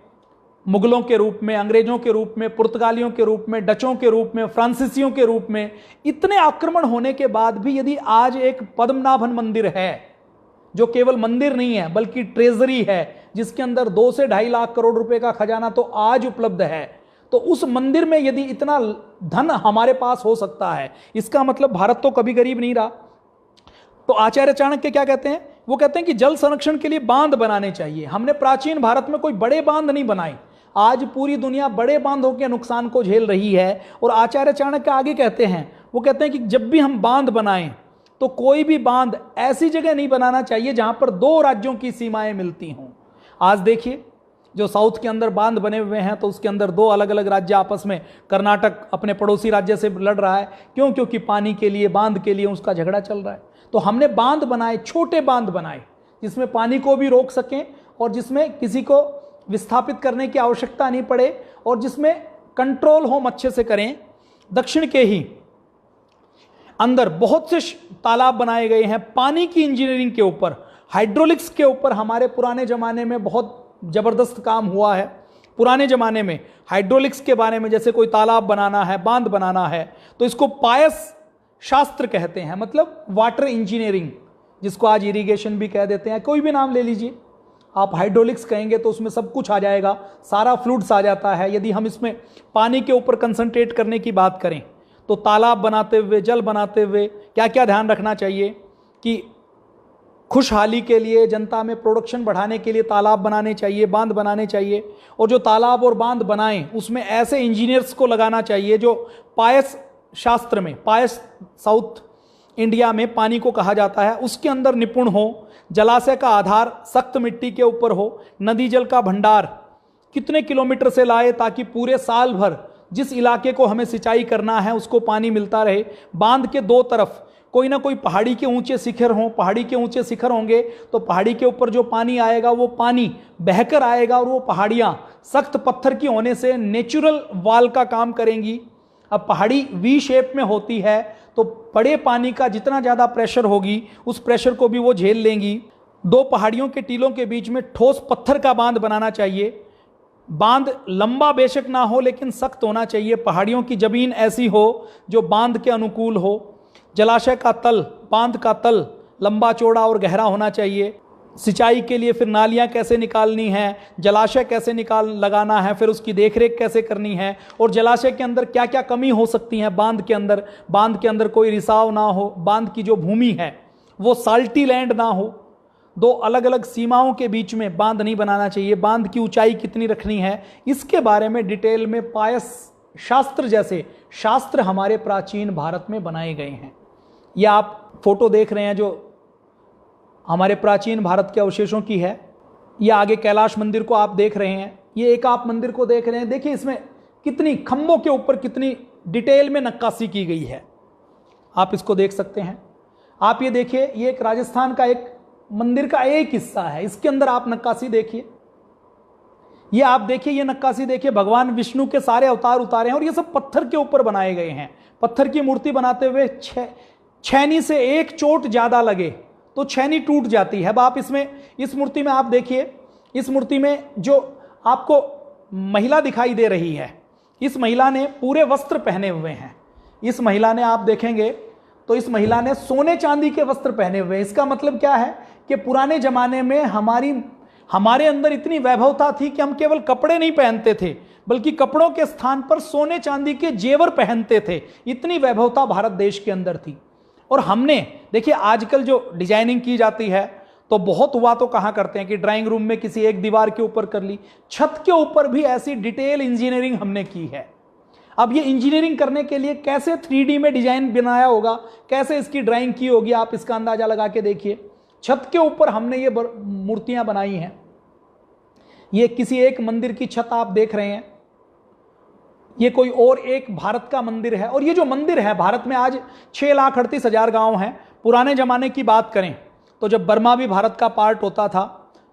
मुगलों के रूप में, अंग्रेजों के रूप में, पुर्तगालियों के रूप में, डचों के रूप में, फ्रांसीसियों के रूप में, इतने आक्रमण होने के बाद भी यदि आज एक पद्मनाभन मंदिर है जो केवल मंदिर नहीं है बल्कि ट्रेजरी है जिसके अंदर 2 से 2.5 लाख करोड़ रुपए का खजाना तो आज उपलब्ध है, तो उस मंदिर में यदि इतना धन हमारे पास हो सकता है, इसका मतलब भारत तो कभी गरीब नहीं रहा। तो आचार्य चाणक्य क्या कहते हैं? वो कहते हैं कि जल संरक्षण के लिए बांध बनाने चाहिए। हमने प्राचीन भारत में कोई बड़े बांध नहीं बनाए, आज पूरी दुनिया बड़े बांधों के नुकसान को झेल रही है। और आचार्य चाणक्य आगे कहते हैं, वो कहते हैं कि जब भी हम बांध बनाएं तो कोई भी बांध ऐसी जगह नहीं बनाना चाहिए जहां पर दो राज्यों की सीमाएं मिलती हों। आज देखिए जो साउथ के अंदर बांध बने हुए हैं तो उसके अंदर दो अलग अलग राज्य आपस में, कर्नाटक अपने पड़ोसी राज्य से लड़ रहा है, क्यों? क्योंकि पानी के लिए, बांध के लिए उसका झगड़ा चल रहा है। तो हमने बांध बनाए, छोटे बांध बनाए जिसमें पानी को भी रोक सकें और जिसमें किसी को विस्थापित करने की आवश्यकता नहीं पड़े और जिसमें कंट्रोल होम अच्छे से करें। दक्षिण के ही अंदर बहुत से तालाब बनाए गए हैं पानी की इंजीनियरिंग के ऊपर, हाइड्रोलिक्स के ऊपर। हमारे पुराने जमाने में बहुत जबरदस्त काम हुआ है। पुराने जमाने में हाइड्रोलिक्स के बारे में, जैसे कोई तालाब बनाना है, बांध बनाना है, तो इसको पायस शास्त्र कहते हैं, मतलब वाटर इंजीनियरिंग, जिसको आज इरिगेशन भी कह देते हैं। कोई भी नाम ले लीजिए आप, हाइड्रोलिक्स कहेंगे तो उसमें सब कुछ आ जाएगा, सारा फ्लूइड्स आ जाता है। यदि हम इसमें पानी के ऊपर कंसंट्रेट करने की बात करें तो तालाब बनाते हुए, जल बनाते हुए क्या क्या ध्यान रखना चाहिए कि खुशहाली के लिए, जनता में प्रोडक्शन बढ़ाने के लिए तालाब बनाने चाहिए, बांध बनाने चाहिए। और जो तालाब और बांध बनाएं उसमें ऐसे इंजीनियर्स को लगाना चाहिए जो पायस शास्त्र में, पायस साउथ इंडिया में पानी को कहा जाता है, उसके अंदर निपुण हो। जलाशय का आधार सख्त मिट्टी के ऊपर हो। नदी जल का भंडार कितने किलोमीटर से लाए ताकि पूरे साल भर जिस इलाके को हमें सिंचाई करना है उसको पानी मिलता रहे। बांध के दो तरफ कोई ना कोई पहाड़ी के ऊंचे शिखर हों, पहाड़ी के ऊंचे शिखर होंगे तो पहाड़ी के ऊपर जो पानी आएगा वो पानी बहकर आएगा और वो पहाड़ियाँ सख्त पत्थर की होने से नेचुरल वाल का काम करेंगी। अब पहाड़ी वी शेप में होती है तो बड़े पानी का जितना ज़्यादा प्रेशर होगी उस प्रेशर को भी वो झेल लेंगी। दो पहाड़ियों के टीलों के बीच में ठोस पत्थर का बांध बनाना चाहिए। बांध लंबा बेशक ना हो लेकिन सख्त होना चाहिए। पहाड़ियों की जमीन ऐसी हो जो बांध के अनुकूल हो। जलाशय का तल, बांध का तल लंबा चौड़ा और गहरा होना चाहिए। सिंचाई के लिए फिर नालियां कैसे निकालनी है, जलाशय कैसे लगाना है, फिर उसकी देखरेख कैसे करनी है, और जलाशय के अंदर क्या क्या कमी हो सकती है। बांध के अंदर कोई रिसाव ना हो, बांध की जो भूमि है वो साल्टी लैंड ना हो। दो अलग अलग सीमाओं के बीच में बांध नहीं बनाना चाहिए। बांध की ऊंचाई कितनी रखनी है, इसके बारे में डिटेल में पायस शास्त्र जैसे शास्त्र हमारे प्राचीन भारत में बनाए गए हैं। यह आप फोटो देख रहे हैं जो हमारे प्राचीन भारत के अवशेषों की है। ये आगे कैलाश मंदिर को आप देख रहे हैं, ये एक आप मंदिर को देख रहे हैं। देखिए इसमें कितनी खंभों के ऊपर कितनी डिटेल में नक्काशी की गई है, आप इसको देख सकते हैं। आप ये देखिए, ये एक राजस्थान का एक मंदिर का एक हिस्सा है, इसके अंदर आप नक्काशी देखिए। ये आप देखिए, ये नक्काशी देखिए, भगवान विष्णु के सारे अवतार उतारे हैं और ये सब पत्थर के ऊपर बनाए गए हैं। पत्थर की मूर्ति बनाते हुए छेनी से एक चोट ज्यादा लगे तो छेनी टूट जाती है। अब आप इस मूर्ति में आप देखिए, इस मूर्ति में जो आपको महिला दिखाई दे रही है, इस महिला ने पूरे वस्त्र पहने हुए हैं। इस महिला ने, आप देखेंगे तो इस महिला ने सोने चांदी के वस्त्र पहने हुए हैं। इसका मतलब क्या है कि पुराने जमाने में हमारे अंदर इतनी वैभवता थी कि हम केवल कपड़े नहीं पहनते थे बल्कि कपड़ों के स्थान पर सोने चांदी के जेवर पहनते थे। इतनी वैभवता भारत देश के अंदर थी। और हमने देखिए, आजकल जो डिजाइनिंग की जाती है तो बहुत हुआ तो कहाँ करते हैं कि ड्राइंग रूम में किसी एक दीवार के ऊपर कर ली, छत के ऊपर भी ऐसी डिटेल इंजीनियरिंग हमने की है। अब ये इंजीनियरिंग करने के लिए कैसे 3D में डिजाइन बनाया होगा, कैसे इसकी ड्राइंग की होगी, आप इसका अंदाजा लगा के देखिए। छत के ऊपर हमने ये मूर्तियां बनाई हैं। ये किसी एक मंदिर की छत आप देख रहे हैं, ये कोई और एक भारत का मंदिर है। और ये जो मंदिर है, भारत में आज 6,38,000 गांव हैं। पुराने जमाने की बात करें तो जब बर्मा भी भारत का पार्ट होता था,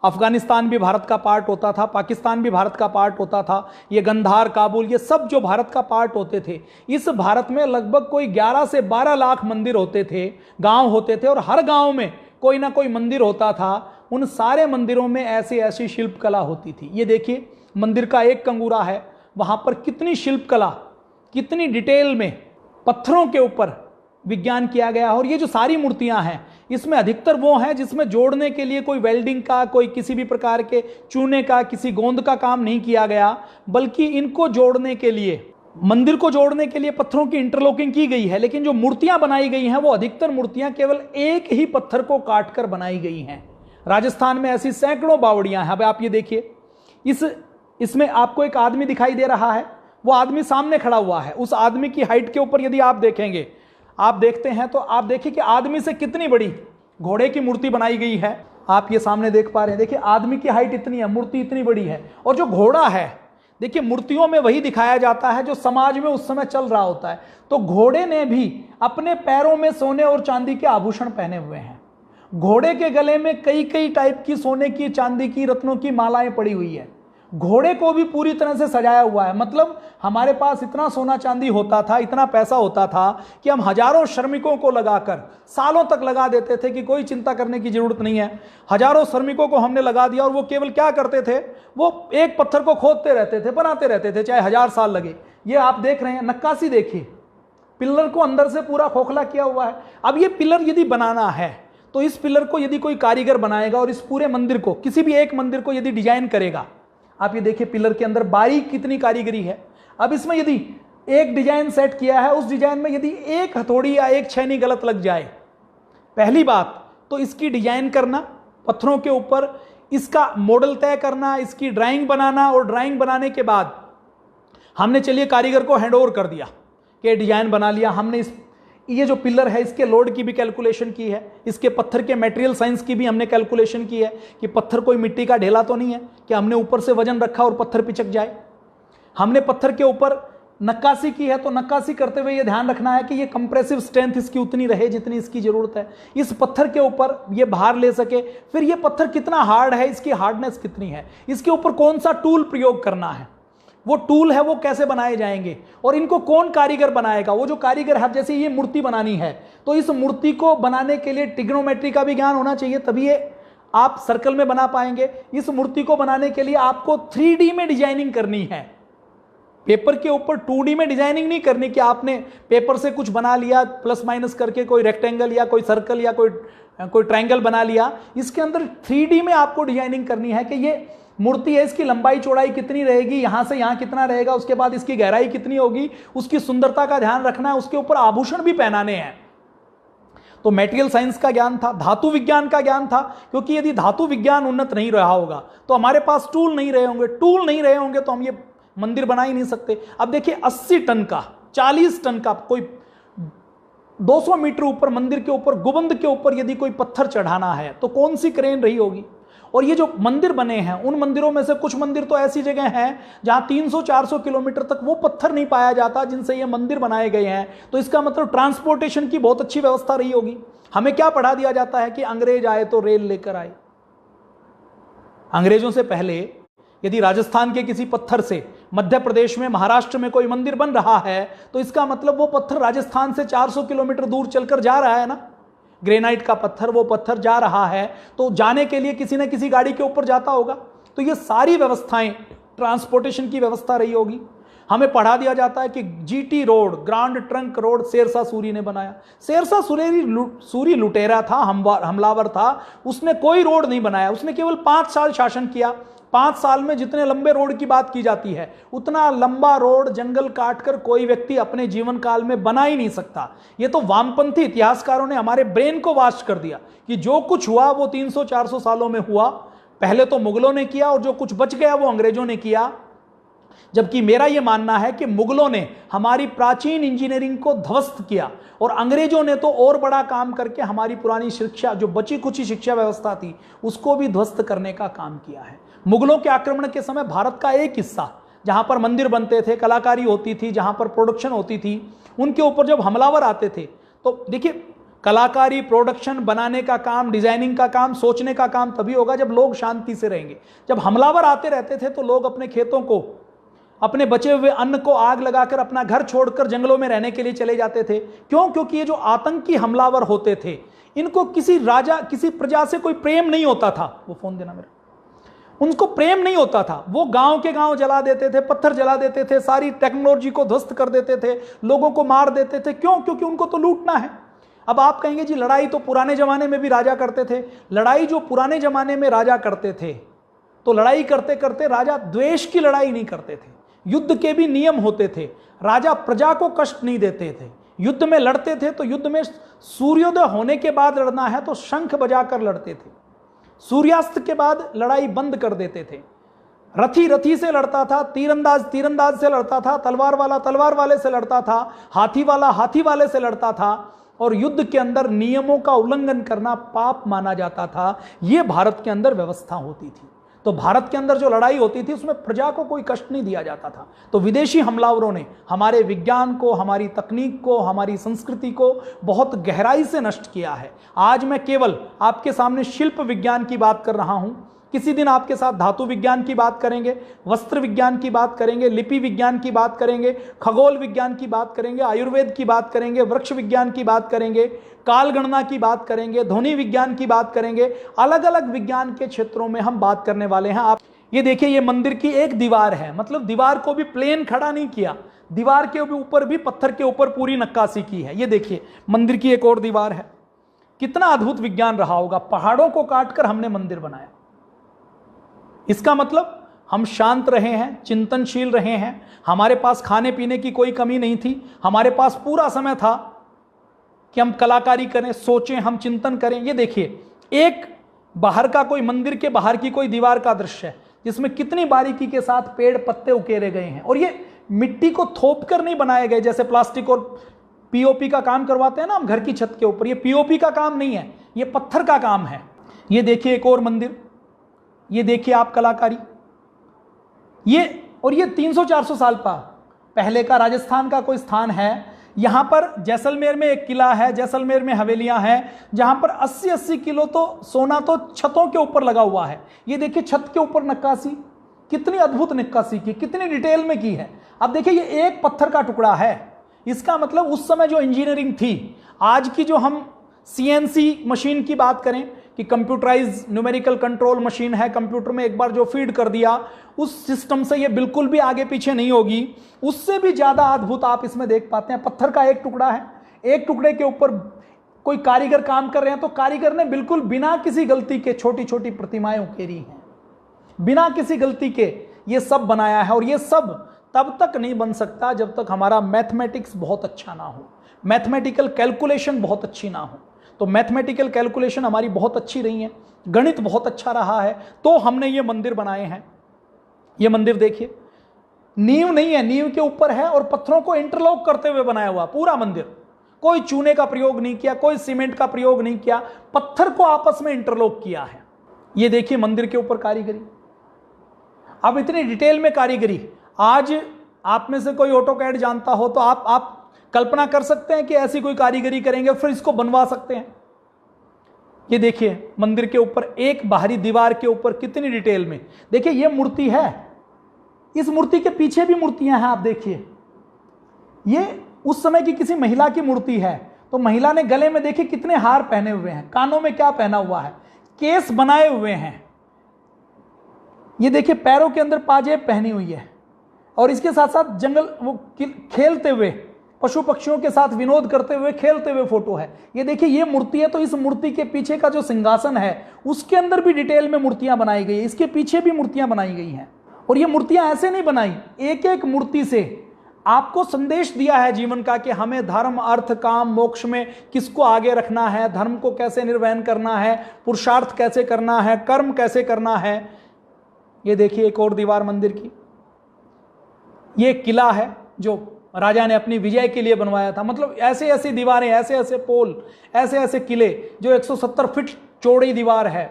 अफगानिस्तान भी भारत का पार्ट होता था, पाकिस्तान भी भारत का पार्ट होता था, ये गंधार, काबुल, ये सब जो भारत का पार्ट होते थे, इस भारत में लगभग कोई 11 से 12 लाख मंदिर होते थे, गांव होते थे, और हर गांव में कोई ना कोई मंदिर होता था। उन सारे मंदिरों में ऐसी ऐसी शिल्पकला होती थी। ये देखिए, मंदिर का एक कंगूरा है, वहां पर कितनी शिल्पकला, कितनी डिटेल में पत्थरों के ऊपर विज्ञान किया गया है। और ये जो सारी मूर्तियां हैं, इसमें अधिकतर वो हैं जिसमें जोड़ने के लिए कोई वेल्डिंग का, कोई किसी भी प्रकार के चूने का, किसी गोंद का काम नहीं किया गया, बल्कि इनको जोड़ने के लिए, मंदिर को जोड़ने के लिए पत्थरों की इंटरलॉकिंग की गई है। लेकिन जो मूर्तियां बनाई गई हैं वो अधिकतर मूर्तियां केवल एक ही पत्थर को काटकर बनाई गई हैं। राजस्थान में ऐसी सैकड़ों बावड़ियां हैं। अब आप ये देखिए, इसमें आपको एक आदमी दिखाई दे रहा है, वो आदमी सामने खड़ा हुआ है। उस आदमी की हाइट के ऊपर यदि आप देखेंगे, आप देखते हैं तो आप देखिए कि आदमी से कितनी बड़ी घोड़े की मूर्ति बनाई गई है। आप ये सामने देख पा रहे हैं, देखिए आदमी की हाइट इतनी है, मूर्ति इतनी बड़ी है। और जो घोड़ा है, देखिए मूर्तियों में वही दिखाया जाता है जो समाज में उस समय चल रहा होता है। तो घोड़े ने भी अपने पैरों में सोने और चांदी के आभूषण पहने हुए हैं। घोड़े के गले में कई कई टाइप की सोने की, चांदी की, रत्नों की मालाएं पड़ी हुई है। घोड़े को भी पूरी तरह से सजाया हुआ है। मतलब हमारे पास इतना सोना चांदी होता था, इतना पैसा होता था कि हम हजारों श्रमिकों को लगाकर सालों तक लगा देते थे कि कोई चिंता करने की जरूरत नहीं है। हजारों श्रमिकों को हमने लगा दिया और वो केवल क्या करते थे, वो एक पत्थर को खोदते रहते थे, बनाते रहते थे, चाहे 1000 साल लगे। ये आप देख रहे हैं, नक्काशी देखिए, पिलर को अंदर से पूरा खोखला किया हुआ है। अब ये पिलर यदि बनाना है तो इस पिलर को यदि कोई कारीगर बनाएगा और इस पूरे मंदिर को, किसी भी एक मंदिर को यदि डिजाइन करेगा, आप ये देखिए पिलर के अंदर बारीक कितनी कारीगरी है। अब इसमें यदि एक डिजाइन सेट किया है, उस डिजाइन में यदि एक हथौड़ी या एक छेनी गलत लग जाए, पहली बात तो इसकी डिजाइन करना, पत्थरों के ऊपर इसका मॉडल तय करना, इसकी ड्राइंग बनाना, और ड्राइंग बनाने के बाद हमने चलिए कारीगर को हैंडओवर कर दिया कि डिजाइन बना लिया हमने। ये जो पिलर है इसके लोड की भी कैलकुलेशन की है, इसके पत्थर के मटेरियल साइंस की भी हमने कैलकुलेशन की है कि पत्थर कोई मिट्टी का ढेला तो नहीं है कि हमने ऊपर से वजन रखा और पत्थर पिचक जाए। हमने पत्थर के ऊपर नक्काशी की है तो नक्काशी करते हुए ये ध्यान रखना है कि ये कंप्रेसिव स्ट्रेंथ इसकी उतनी रहे जितनी इसकी जरूरत है, इस पत्थर के ऊपर ये भार ले सके। फिर ये पत्थर कितना हार्ड है, इसकी हार्डनेस कितनी है, इसके ऊपर कौन सा टूल प्रयोग करना है, वो टूल है वो कैसे बनाए जाएंगे, और इनको कौन कारीगर बनाएगा। वो जो कारीगर है, जैसे ये मूर्ति बनानी है तो इस मूर्ति को बनाने के लिए ट्रिग्नोमेट्री का भी ज्ञान होना चाहिए, तभी ये आप सर्कल में बना पाएंगे। इस मूर्ति को बनाने के लिए आपको 3D में डिजाइनिंग करनी है, पेपर के ऊपर 2D में डिजाइनिंग नहीं करनी कि आपने पेपर से कुछ बना लिया प्लस माइनस करके, कोई रेक्टेंगल या कोई सर्कल या कोई ट्रायंगल बना लिया। इसके अंदर 3D में आपको डिजाइनिंग करनी है कि ये मूर्ति है, इसकी लंबाई चौड़ाई कितनी रहेगी, यहां से यहां कितना रहेगा, उसके बाद इसकी गहराई कितनी होगी, उसकी सुंदरता का ध्यान रखना है, उसके ऊपर आभूषण भी पहनाने हैं। तो मटेरियल साइंस का ज्ञान था, धातु विज्ञान का ज्ञान था, क्योंकि यदि धातु विज्ञान उन्नत नहीं रहा होगा तो हमारे पास टूल नहीं रहे होंगे, टूल नहीं रहे होंगे तो हम ये मंदिर बना ही नहीं सकते। अब देखिए 80 टन का, 40 टन का, कोई 200 मीटर ऊपर मंदिर के ऊपर, गुबंद के ऊपर यदि कोई पत्थर चढ़ाना है तो कौन सी क्रेन रही होगी। और ये जो मंदिर बने हैं, उन मंदिरों में से कुछ मंदिर तो ऐसी जगह हैं जहां 300-400 किलोमीटर तक वो पत्थर नहीं पाया जाता जिनसे ये मंदिर बनाए गए हैं। तो इसका मतलब ट्रांसपोर्टेशन की बहुत अच्छी व्यवस्था रही होगी। हमें क्या पढ़ा दिया जाता है कि अंग्रेज आए तो रेल लेकर आए। अंग्रेजों से पहले यदि राजस्थान के किसी पत्थर से मध्य प्रदेश में, महाराष्ट्र में कोई मंदिर बन रहा है तो इसका मतलब वो पत्थर राजस्थान से 400 किलोमीटर दूर चलकर जा रहा है ना। ग्रेनाइट का पत्थर, वो पत्थर जा रहा है तो जाने के लिए किसी न किसी गाड़ी के ऊपर जाता होगा। तो ये सारी व्यवस्थाएं ट्रांसपोर्टेशन की व्यवस्था रही होगी। हमें पढ़ा दिया जाता है कि GT road, grand trunk road Sher Shah Suri ने बनाया। शेरशाह सूरी लुटेरा था, हमलावर था, उसने कोई रोड नहीं बनाया। उसने केवल 5 साल शासन किया। 5 साल में जितने लंबे रोड की बात की जाती है उतना लंबा रोड जंगल काटकर कोई व्यक्ति अपने जीवन काल में बना ही नहीं सकता। ये तो वामपंथी इतिहासकारों ने हमारे ब्रेन को वाश कर दिया कि जो कुछ हुआ वो 300-400 सालों में हुआ। पहले तो मुगलों ने किया और जो कुछ बच गया वो अंग्रेजों ने किया। जबकि मेरा यह मानना है कि मुगलों ने हमारी प्राचीन इंजीनियरिंग को ध्वस्त किया और अंग्रेजों ने तो और बड़ा काम करके हमारी पुरानी शिक्षा, जो बची कुची शिक्षा व्यवस्था थी, उसको भी ध्वस्त करने का काम किया है। मुगलों के आक्रमण के समय भारत का एक हिस्सा जहां पर मंदिर बनते थे, कलाकारी होती थी, जहां पर प्रोडक्शन होती थी, उनके ऊपर जब हमलावर आते थे तो देखिए कलाकारी, प्रोडक्शन बनाने का काम, डिजाइनिंग का काम, सोचने का काम तभी होगा जब लोग शांति से रहेंगे। जब हमलावर आते रहते थे तो लोग अपने खेतों को, अपने बचे हुए अन्न को आग लगाकर अपना घर छोड़कर जंगलों में रहने के लिए चले जाते थे। क्यों? क्योंकि ये जो आतंकी हमलावर होते थे इनको किसी राजा, किसी प्रजा से कोई प्रेम नहीं होता था। वो फोन देना मेरा। उनको प्रेम नहीं होता था। वो गांव के गांव जला देते थे, पत्थर जला देते थे, सारी टेक्नोलॉजी को ध्वस्त कर देते थे, लोगों को मार देते थे। क्यों? क्योंकि उनको तो लूटना है। अब आप कहेंगे जी लड़ाई तो पुराने जमाने में भी राजा करते थे। लड़ाई जो पुराने जमाने में राजा करते थे, तो लड़ाई करते करते राजा द्वेष की लड़ाई नहीं करते थे, युद्ध के भी नियम होते थे। राजा प्रजा को कष्ट नहीं देते थे। युद्ध में लड़ते थे तो युद्ध में सूर्योदय होने के बाद लड़ना है तो शंख बजाकर लड़ते थे, सूर्यास्त के बाद लड़ाई बंद कर देते थे। रथी रथी से लड़ता था, तीरंदाज तीरंदाज से लड़ता था, तलवार वाला तलवार वाले से लड़ता था, हाथी वाला हाथी वाले से लड़ता था, और युद्ध के अंदर नियमों का उल्लंघन करना पाप माना जाता था। यह भारत के अंदर व्यवस्था होती थी। तो भारत के अंदर जो लड़ाई होती थी उसमें प्रजा को कोई कष्ट नहीं दिया जाता था। तो विदेशी हमलावरों ने हमारे विज्ञान को, हमारी तकनीक को, हमारी संस्कृति को बहुत गहराई से नष्ट किया है। आज मैं केवल आपके सामने शिल्प विज्ञान की बात कर रहा हूं, किसी दिन आपके साथ धातु विज्ञान की बात करेंगे, वस्त्र विज्ञान की बात करेंगे, लिपि विज्ञान की बात करेंगे, खगोल विज्ञान की बात करेंगे, आयुर्वेद की बात करेंगे, वृक्ष विज्ञान की बात करेंगे, काल गणना की बात करेंगे, ध्वनि विज्ञान की बात करेंगे। अलग अलग विज्ञान के क्षेत्रों में हम बात करने वाले हैं। आप ये देखिए, ये मंदिर की एक दीवार है, मतलब दीवार को भी प्लेन खड़ा नहीं किया, दीवार के ऊपर भी पत्थर के ऊपर पूरी नक्काशी की है। ये देखिए मंदिर की एक और दीवार है। कितना अद्भुत विज्ञान रहा होगा। पहाड़ों को काटकर हमने मंदिर बनाया। इसका मतलब हम शांत रहे हैं, चिंतनशील रहे हैं, हमारे पास खाने पीने की कोई कमी नहीं थी, हमारे पास पूरा समय था कि हम कलाकारी करें, सोचें, हम चिंतन करें। ये देखिए, एक बाहर का कोई मंदिर के बाहर की कोई दीवार का दृश्य है जिसमें कितनी बारीकी के साथ पेड़ पत्ते उकेरे गए हैं। और ये मिट्टी को थोप कर नहीं बनाए गए जैसे प्लास्टिक और पीओपी का काम करवाते हैं ना हम घर की छत के ऊपर। ये पीओपी का काम नहीं है, ये पत्थर का काम है। ये देखिए एक और मंदिर, ये देखिए आप कलाकारी। ये 300-400 साल पहले का राजस्थान का कोई स्थान है। यहां पर जैसलमेर में एक किला है, जैसलमेर में हवेलियां हैं जहां पर 80-80 किलो तो सोना तो छतों के ऊपर लगा हुआ है। ये देखिए छत के ऊपर नक्काशी, कितनी अद्भुत नक्काशी की, कितनी डिटेल में की है। अब देखिए ये एक पत्थर का टुकड़ा है। इसका मतलब उस समय जो इंजीनियरिंग थी, आज की जो हम सीएनसी मशीन की बात करें कि कंप्यूटराइज न्यूमेरिकल कंट्रोल मशीन है, कंप्यूटर में एक बार जो फीड कर दिया उस सिस्टम से ये बिल्कुल भी आगे पीछे नहीं होगी। उससे भी ज्यादा अद्भुत आप इसमें देख पाते हैं। पत्थर का एक टुकड़ा है, एक टुकड़े के ऊपर कोई कारीगर काम कर रहे हैं तो कारीगर ने बिल्कुल बिना किसी गलती के छोटी छोटी प्रतिमाएं उकेरी हैं, बिना किसी गलती के ये सब बनाया है। और ये सब तब तक नहीं बन सकता जब तक हमारा मैथमेटिक्स बहुत अच्छा ना हो, मैथमेटिकल कैलकुलेशन बहुत अच्छी ना हो। तो मैथमेटिकल कैलकुलेशन हमारी बहुत अच्छी रही है, गणित बहुत अच्छा रहा है, तो हमने ये मंदिर बनाए हैं। ये मंदिर देखिए, नींव नहीं है, नींव के ऊपर है और पत्थरों को इंटरलॉक करते हुए बनाया हुआ पूरा मंदिर। कोई चूने का प्रयोग नहीं किया, कोई सीमेंट का प्रयोग नहीं किया, पत्थर को आपस में इंटरलॉक किया है। ये देखिए मंदिर के ऊपर कारीगरी। अब इतनी डिटेल में कारीगरी, आज आप में से कोई ऑटोकैड जानता हो तो आप कल्पना कर सकते हैं कि ऐसी कोई कारीगरी करेंगे फिर इसको बनवा सकते हैं। ये देखिए मंदिर के ऊपर, एक बाहरी दीवार के ऊपर कितनी डिटेल में। देखिए ये मूर्ति है, इस मूर्ति के पीछे भी मूर्तियां हैं। आप देखिए, ये उस समय की किसी महिला की मूर्ति है, तो महिला ने गले में देखिए कितने हार पहने हुए हैं, कानों में क्या पहना हुआ है, केस बनाए हुए हैं। ये देखिए पैरों के अंदर पाजेब पहनी हुई है। और इसके साथ साथ जंगल वो खेलते हुए, पशु पक्षियों के साथ विनोद करते हुए, खेलते हुए फोटो है। ये देखिए ये मूर्ति है, तो इस मूर्ति के पीछे का जो सिंहासन है उसके अंदर भी डिटेल में मूर्तियां बनाई गई है, इसके पीछे भी मूर्तियां बनाई गई हैं। और ये मूर्तियां ऐसे नहीं बनाई, एक एक मूर्ति से आपको संदेश दिया है जीवन का कि हमें धर्म, अर्थ, काम, मोक्ष में किसको आगे रखना है, धर्म को कैसे निर्वहन करना है, पुरुषार्थ कैसे करना है, कर्म कैसे करना है। ये देखिए एक और दीवार मंदिर की, ये किला है जो राजा ने अपनी विजय के लिए बनवाया था। मतलब ऐसे ऐसी दीवारें, ऐसे ऐसे पोल, ऐसे ऐसे किले, जो 170 फीट चौड़ी दीवार है,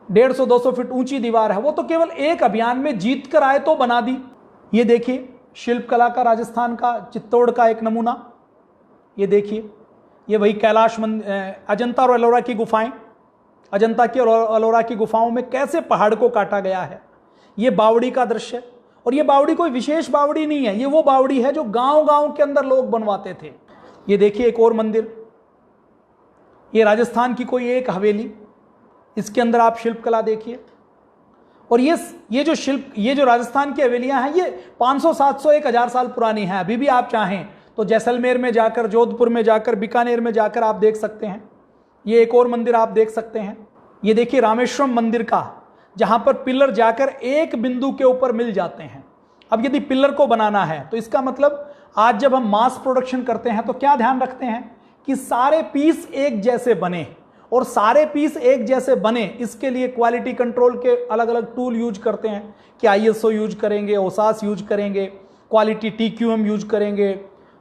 150-200 फीट ऊंची दीवार है, वो तो केवल एक अभियान में जीत कर आए तो बना दी। ये देखिए शिल्प कला का राजस्थान का चित्तौड़ का एक नमूना। ये देखिए, ये वही कैलाश अजंता और एलोरा की गुफाएं, अजंता की और एलोरा की गुफाओं में कैसे पहाड़ को काटा गया है। ये बावड़ी का दृश्य, और ये बावड़ी कोई विशेष बावड़ी नहीं है, ये वो बावड़ी है जो गांव-गांव के अंदर लोग बनवाते थे। ये देखिए एक और मंदिर, ये राजस्थान की कोई एक हवेली, इसके अंदर आप शिल्प कला देखिए। और ये जो राजस्थान की हवेलियां हैं, ये 500, 700, 1000 साल पुरानी हैं। अभी भी आप चाहें तो जैसलमेर में जाकर, जोधपुर में जाकर, बीकानेर में जाकर आप देख सकते हैं। ये एक और मंदिर आप देख सकते हैं। ये देखिए रामेश्वरम मंदिर का, जहां पर पिलर जाकर एक बिंदु के ऊपर मिल जाते हैं। अब यदि पिलर को बनाना है तो इसका मतलब आज जब हम मास प्रोडक्शन करते हैं तो क्या ध्यान रखते हैं कि सारे पीस एक जैसे बने, और सारे पीस एक जैसे बने इसके लिए क्वालिटी कंट्रोल के अलग अलग टूल यूज करते हैं कि ISO यूज करेंगे, ओसास यूज करेंगे, क्वालिटी TQM यूज करेंगे,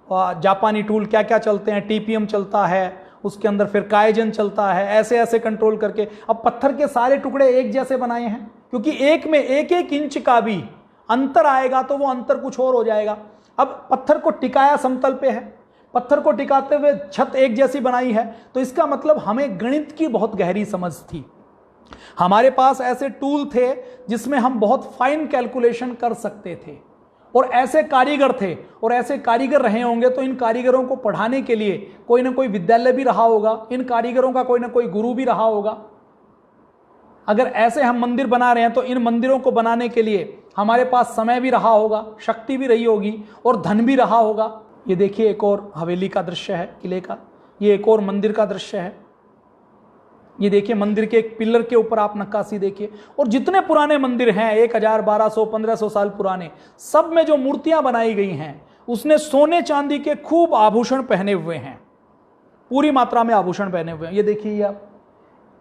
जापानी टूल क्या क्या चलते हैं, TPM चलता है, उसके अंदर फिर काइजन चलता है, ऐसे ऐसे कंट्रोल करके अब पत्थर के सारे टुकड़े एक जैसे बनाए हैं, क्योंकि एक में एक एक इंच का भी अंतर आएगा तो वो अंतर कुछ और हो जाएगा। अब पत्थर को टिकाया समतल पे है, पत्थर को टिकाते हुए छत एक जैसी बनाई है, तो इसका मतलब हमें गणित की बहुत गहरी समझ थी। हमारे पास ऐसे टूल थे जिसमें हम बहुत फाइन कैलकुलेशन कर सकते थे, और ऐसे कारीगर थे, और ऐसे कारीगर रहे होंगे तो इन कारीगरों को पढ़ाने के लिए कोई ना कोई विद्यालय भी रहा होगा, इन कारीगरों का कोई ना कोई गुरु भी रहा होगा। अगर ऐसे हम मंदिर बना रहे हैं तो इन मंदिरों को बनाने के लिए हमारे पास समय भी रहा होगा, शक्ति भी रही होगी, और धन भी रहा होगा। ये देखिए एक और हवेली का दृश्य है, किले का। ये एक और मंदिर का दृश्य है। ये देखिए मंदिर के एक पिलर के ऊपर आप नक्काशी देखिए, और जितने पुराने मंदिर हैं 1000, 1200, 1500 साल पुराने, सब में जो मूर्तियां बनाई गई हैं उसने सोने चांदी के खूब आभूषण पहने हुए हैं, पूरी मात्रा में आभूषण पहने हुए हैं। ये देखिए आप,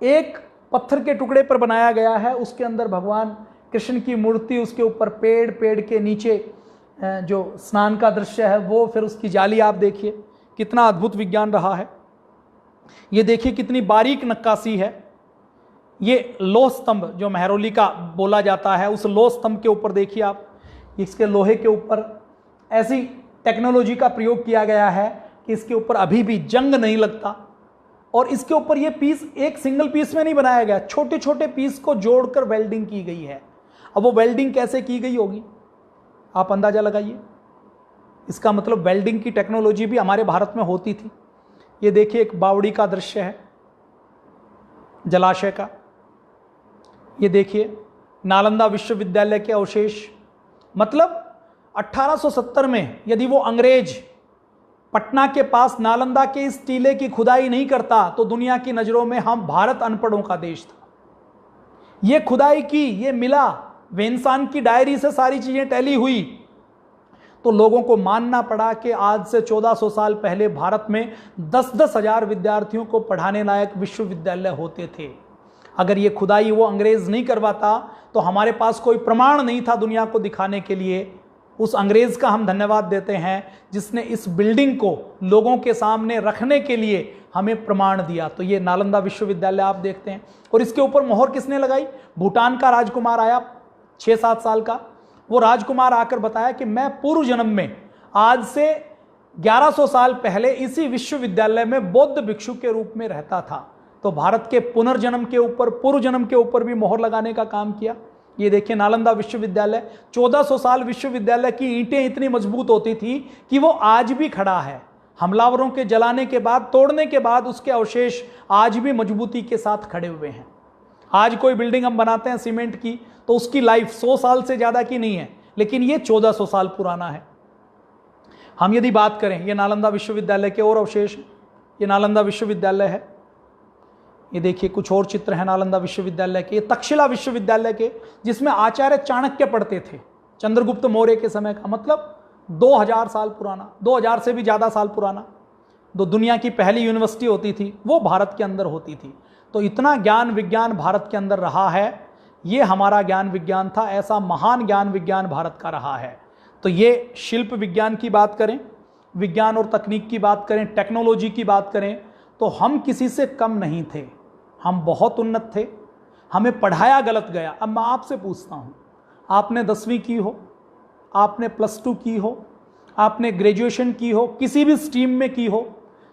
एक पत्थर के टुकड़े पर बनाया गया है, उसके अंदर भगवान कृष्ण की मूर्ति, उसके ऊपर पेड़, पेड़ के नीचे जो स्नान का दृश्य है वो, फिर उसकी जाली आप देखिए, कितना अद्भुत विज्ञान रहा है। ये देखिए कितनी बारीक नक्काशी है। ये लोह स्तंभ जो मेहरौली का बोला जाता है, उस लोह स्तंभ के ऊपर देखिए आप, इसके लोहे के ऊपर ऐसी टेक्नोलॉजी का प्रयोग किया गया है कि इसके ऊपर अभी भी जंग नहीं लगता, और इसके ऊपर ये पीस एक सिंगल पीस में नहीं बनाया गया, छोटे छोटे पीस को जोड़कर वेल्डिंग की गई है। अब वो वेल्डिंग कैसे की गई होगी आप अंदाजा लगाइए। इसका मतलब वेल्डिंग की टेक्नोलॉजी भी हमारे भारत में होती थी। ये देखिए एक बावड़ी का दृश्य है, जलाशय का। ये देखिए नालंदा विश्वविद्यालय के अवशेष। मतलब 1870 में यदि वो अंग्रेज पटना के पास नालंदा के इस टीले की खुदाई नहीं करता तो दुनिया की नजरों में हम भारत अनपढ़ों का देश था। ये खुदाई की, ये मिला, वेंसान की डायरी से सारी चीजें टैली हुई, तो लोगों को मानना पड़ा कि आज से 1400 साल पहले भारत में 10-10 हजार विद्यार्थियों को पढ़ाने लायक विश्वविद्यालय होते थे। अगर ये खुदाई वो अंग्रेज नहीं करवाता तो हमारे पास कोई प्रमाण नहीं था दुनिया को दिखाने के लिए। उस अंग्रेज का हम धन्यवाद देते हैं जिसने इस बिल्डिंग को लोगों के सामने रखने के लिए हमें प्रमाण दिया। तो ये नालंदा विश्वविद्यालय आप देखते हैं, और इसके ऊपर मोहर किसने लगाई? भूटान का राजकुमार आया 6-7 साल का, वो राजकुमार आकर बताया कि मैं पूर्व जन्म में आज से 1100 साल पहले इसी विश्वविद्यालय में बौद्ध भिक्षु के रूप में रहता था। तो भारत के पुनर्जन्म के ऊपर, पूर्व जन्म के ऊपर भी मोहर लगाने का काम किया। ये देखिए नालंदा विश्वविद्यालय, 1400 साल विश्वविद्यालय की ईंटें इतनी मजबूत होती थी कि वो आज भी खड़ा है। हमलावरों के जलाने के बाद, तोड़ने के बाद उसके अवशेष आज भी मजबूती के साथ खड़े हुए हैं। आज कोई बिल्डिंग हम बनाते हैं सीमेंट की तो उसकी लाइफ 100 साल से ज्यादा की नहीं है, लेकिन ये 1400 साल पुराना है। हम यदि बात करें, ये नालंदा विश्वविद्यालय के और अवशेष, ये नालंदा विश्वविद्यालय है। ये देखिए कुछ और चित्र है नालंदा विश्वविद्यालय के। ये तक्षशिला विश्वविद्यालय के, जिसमें आचार्य चाणक्य पढ़ते थे, चंद्रगुप्त मौर्य के समय का, मतलब 2000 साल पुराना, 2000 से भी ज्यादा साल पुराना। दुनिया की पहली यूनिवर्सिटी होती थी वो भारत के अंदर होती थी। तो इतना ज्ञान विज्ञान भारत के अंदर रहा है, ये हमारा ज्ञान विज्ञान था, ऐसा महान ज्ञान विज्ञान भारत का रहा है। तो ये शिल्प विज्ञान की बात करें, विज्ञान और तकनीक की बात करें, टेक्नोलॉजी की बात करें, तो हम किसी से कम नहीं थे, हम बहुत उन्नत थे। हमें पढ़ाया गलत गया। अब मैं आपसे पूछता हूँ, आपने 10वीं की हो, आपने +2 की हो, आपने ग्रेजुएशन की हो, किसी भी स्ट्रीम में की हो,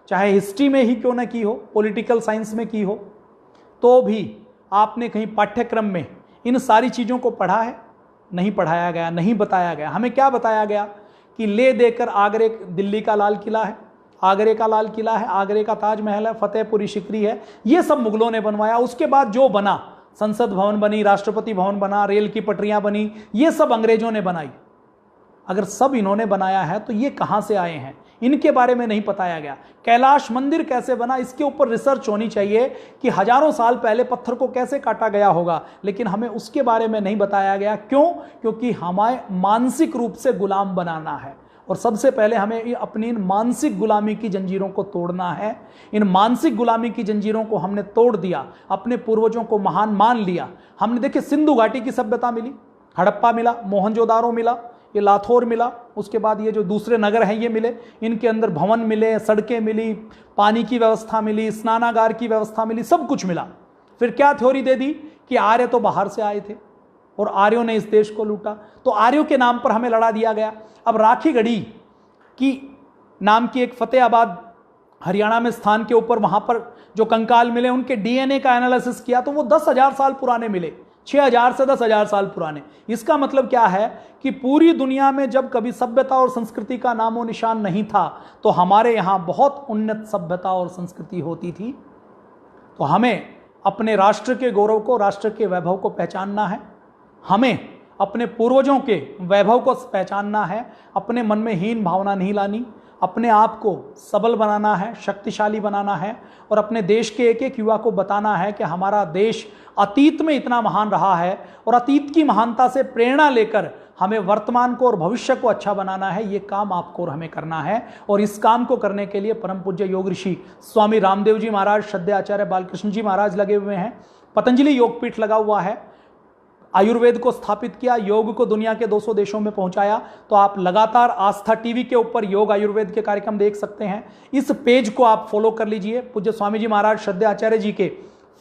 चाहे हिस्ट्री में ही क्यों ना की हो, पॉलिटिकल साइंस में की हो, तो भी आपने कहीं पाठ्यक्रम में इन सारी चीज़ों को पढ़ा है? नहीं पढ़ाया गया, नहीं बताया गया। हमें क्या बताया गया कि ले देकर आगरे, दिल्ली का लाल किला है, आगरे का लाल किला है, आगरे का ताजमहल है, फतेहपुरी सिकरी है, ये सब मुगलों ने बनवाया। उसके बाद जो बना, संसद भवन बनी, राष्ट्रपति भवन बना, रेल की पटरियां बनी, ये सब अंग्रेजों ने बनाई। अगर सब इन्होंने बनाया है तो ये कहाँ से आए हैं? इनके बारे में नहीं बताया गया। कैलाश मंदिर कैसे बना, इसके ऊपर रिसर्च होनी चाहिए कि हजारों साल पहले पत्थर को कैसे काटा गया होगा, लेकिन हमें उसके बारे में नहीं बताया गया। क्यों? क्योंकि हमें मानसिक रूप से गुलाम बनाना है, और सबसे पहले हमें अपनी इन मानसिक गुलामी की जंजीरों को तोड़ना है। इन मानसिक गुलामी की जंजीरों को हमने तोड़ दिया, अपने पूर्वजों को महान मान लिया। हमने देखिए सिंधु घाटी की सभ्यता मिली, हड़प्पा मिला, मोहनजोदारो मिला, ये लाथौर मिला, उसके बाद ये जो दूसरे नगर हैं ये मिले, इनके अंदर भवन मिले, सड़कें मिली, पानी की व्यवस्था मिली, स्नानागार की व्यवस्था मिली, सब कुछ मिला। फिर क्या थ्योरी दे दी कि आर्य तो बाहर से आए थे और आर्यों ने इस देश को लूटा, तो आर्यों के नाम पर हमें लड़ा दिया गया। अब राखीगढ़ी की नाम की एक फतेहाबाद हरियाणा में स्थान के ऊपर वहां पर जो कंकाल मिले, उनके डीएनए का एनालिसिस किया तो वो 10,000 साल पुराने मिले, 6,000 से 10,000 साल पुराने। इसका मतलब क्या है कि पूरी दुनिया में जब कभी सभ्यता और संस्कृति का नामो निशान नहीं था, तो हमारे यहां बहुत उन्नत सभ्यता और संस्कृति होती थी। तो हमें अपने राष्ट्र के गौरव को, राष्ट्र के वैभव को पहचानना है, हमें अपने पूर्वजों के वैभव को पहचानना है, अपने मन में हीन भावना नहीं लानी, अपने आप को सबल बनाना है, शक्तिशाली बनाना है, और अपने देश के एक एक युवा को बताना है कि हमारा देश अतीत में इतना महान रहा है, और अतीत की महानता से प्रेरणा लेकर हमें वर्तमान को और भविष्य को अच्छा बनाना है। ये काम आपको और हमें करना है, और इस काम को करने के लिए परम पूज्य योग ऋषि स्वामी रामदेव जी महाराज, श्रद्धेय आचार्य बालकृष्ण जी महाराज लगे हुए हैं, पतंजलि योगपीठ लगा हुआ है, आयुर्वेद को स्थापित किया, योग को दुनिया के 200 देशों में पहुंचाया। तो आप लगातार आस्था टीवी के ऊपर योग आयुर्वेद के कार्यक्रम देख सकते हैं। इस पेज को आप फॉलो कर लीजिए। पूज्य स्वामी जी महाराज श्रद्धेय आचार्य जी के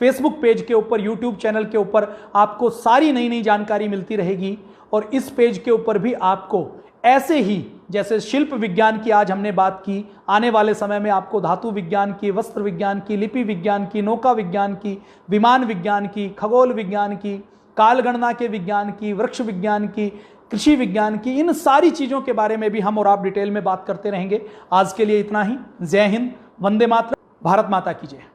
फेसबुक पेज के ऊपर, यूट्यूब चैनल के ऊपर आपको सारी नई नई जानकारी मिलती रहेगी। और इस पेज के ऊपर भी आपको ऐसे ही जैसे शिल्प विज्ञान की आज हमने बात की, आने वाले समय में आपको धातु विज्ञान की, वस्त्र विज्ञान की, लिपि विज्ञान की, नौका विज्ञान की, विमान विज्ञान की, खगोल विज्ञान की, कालगणना के विज्ञान की, वृक्ष विज्ञान की, कृषि विज्ञान की, इन सारी चीजों के बारे में भी हम और आप डिटेल में बात करते रहेंगे। आज के लिए इतना ही। जय हिंद, वंदे मातरम, भारत माता की जय।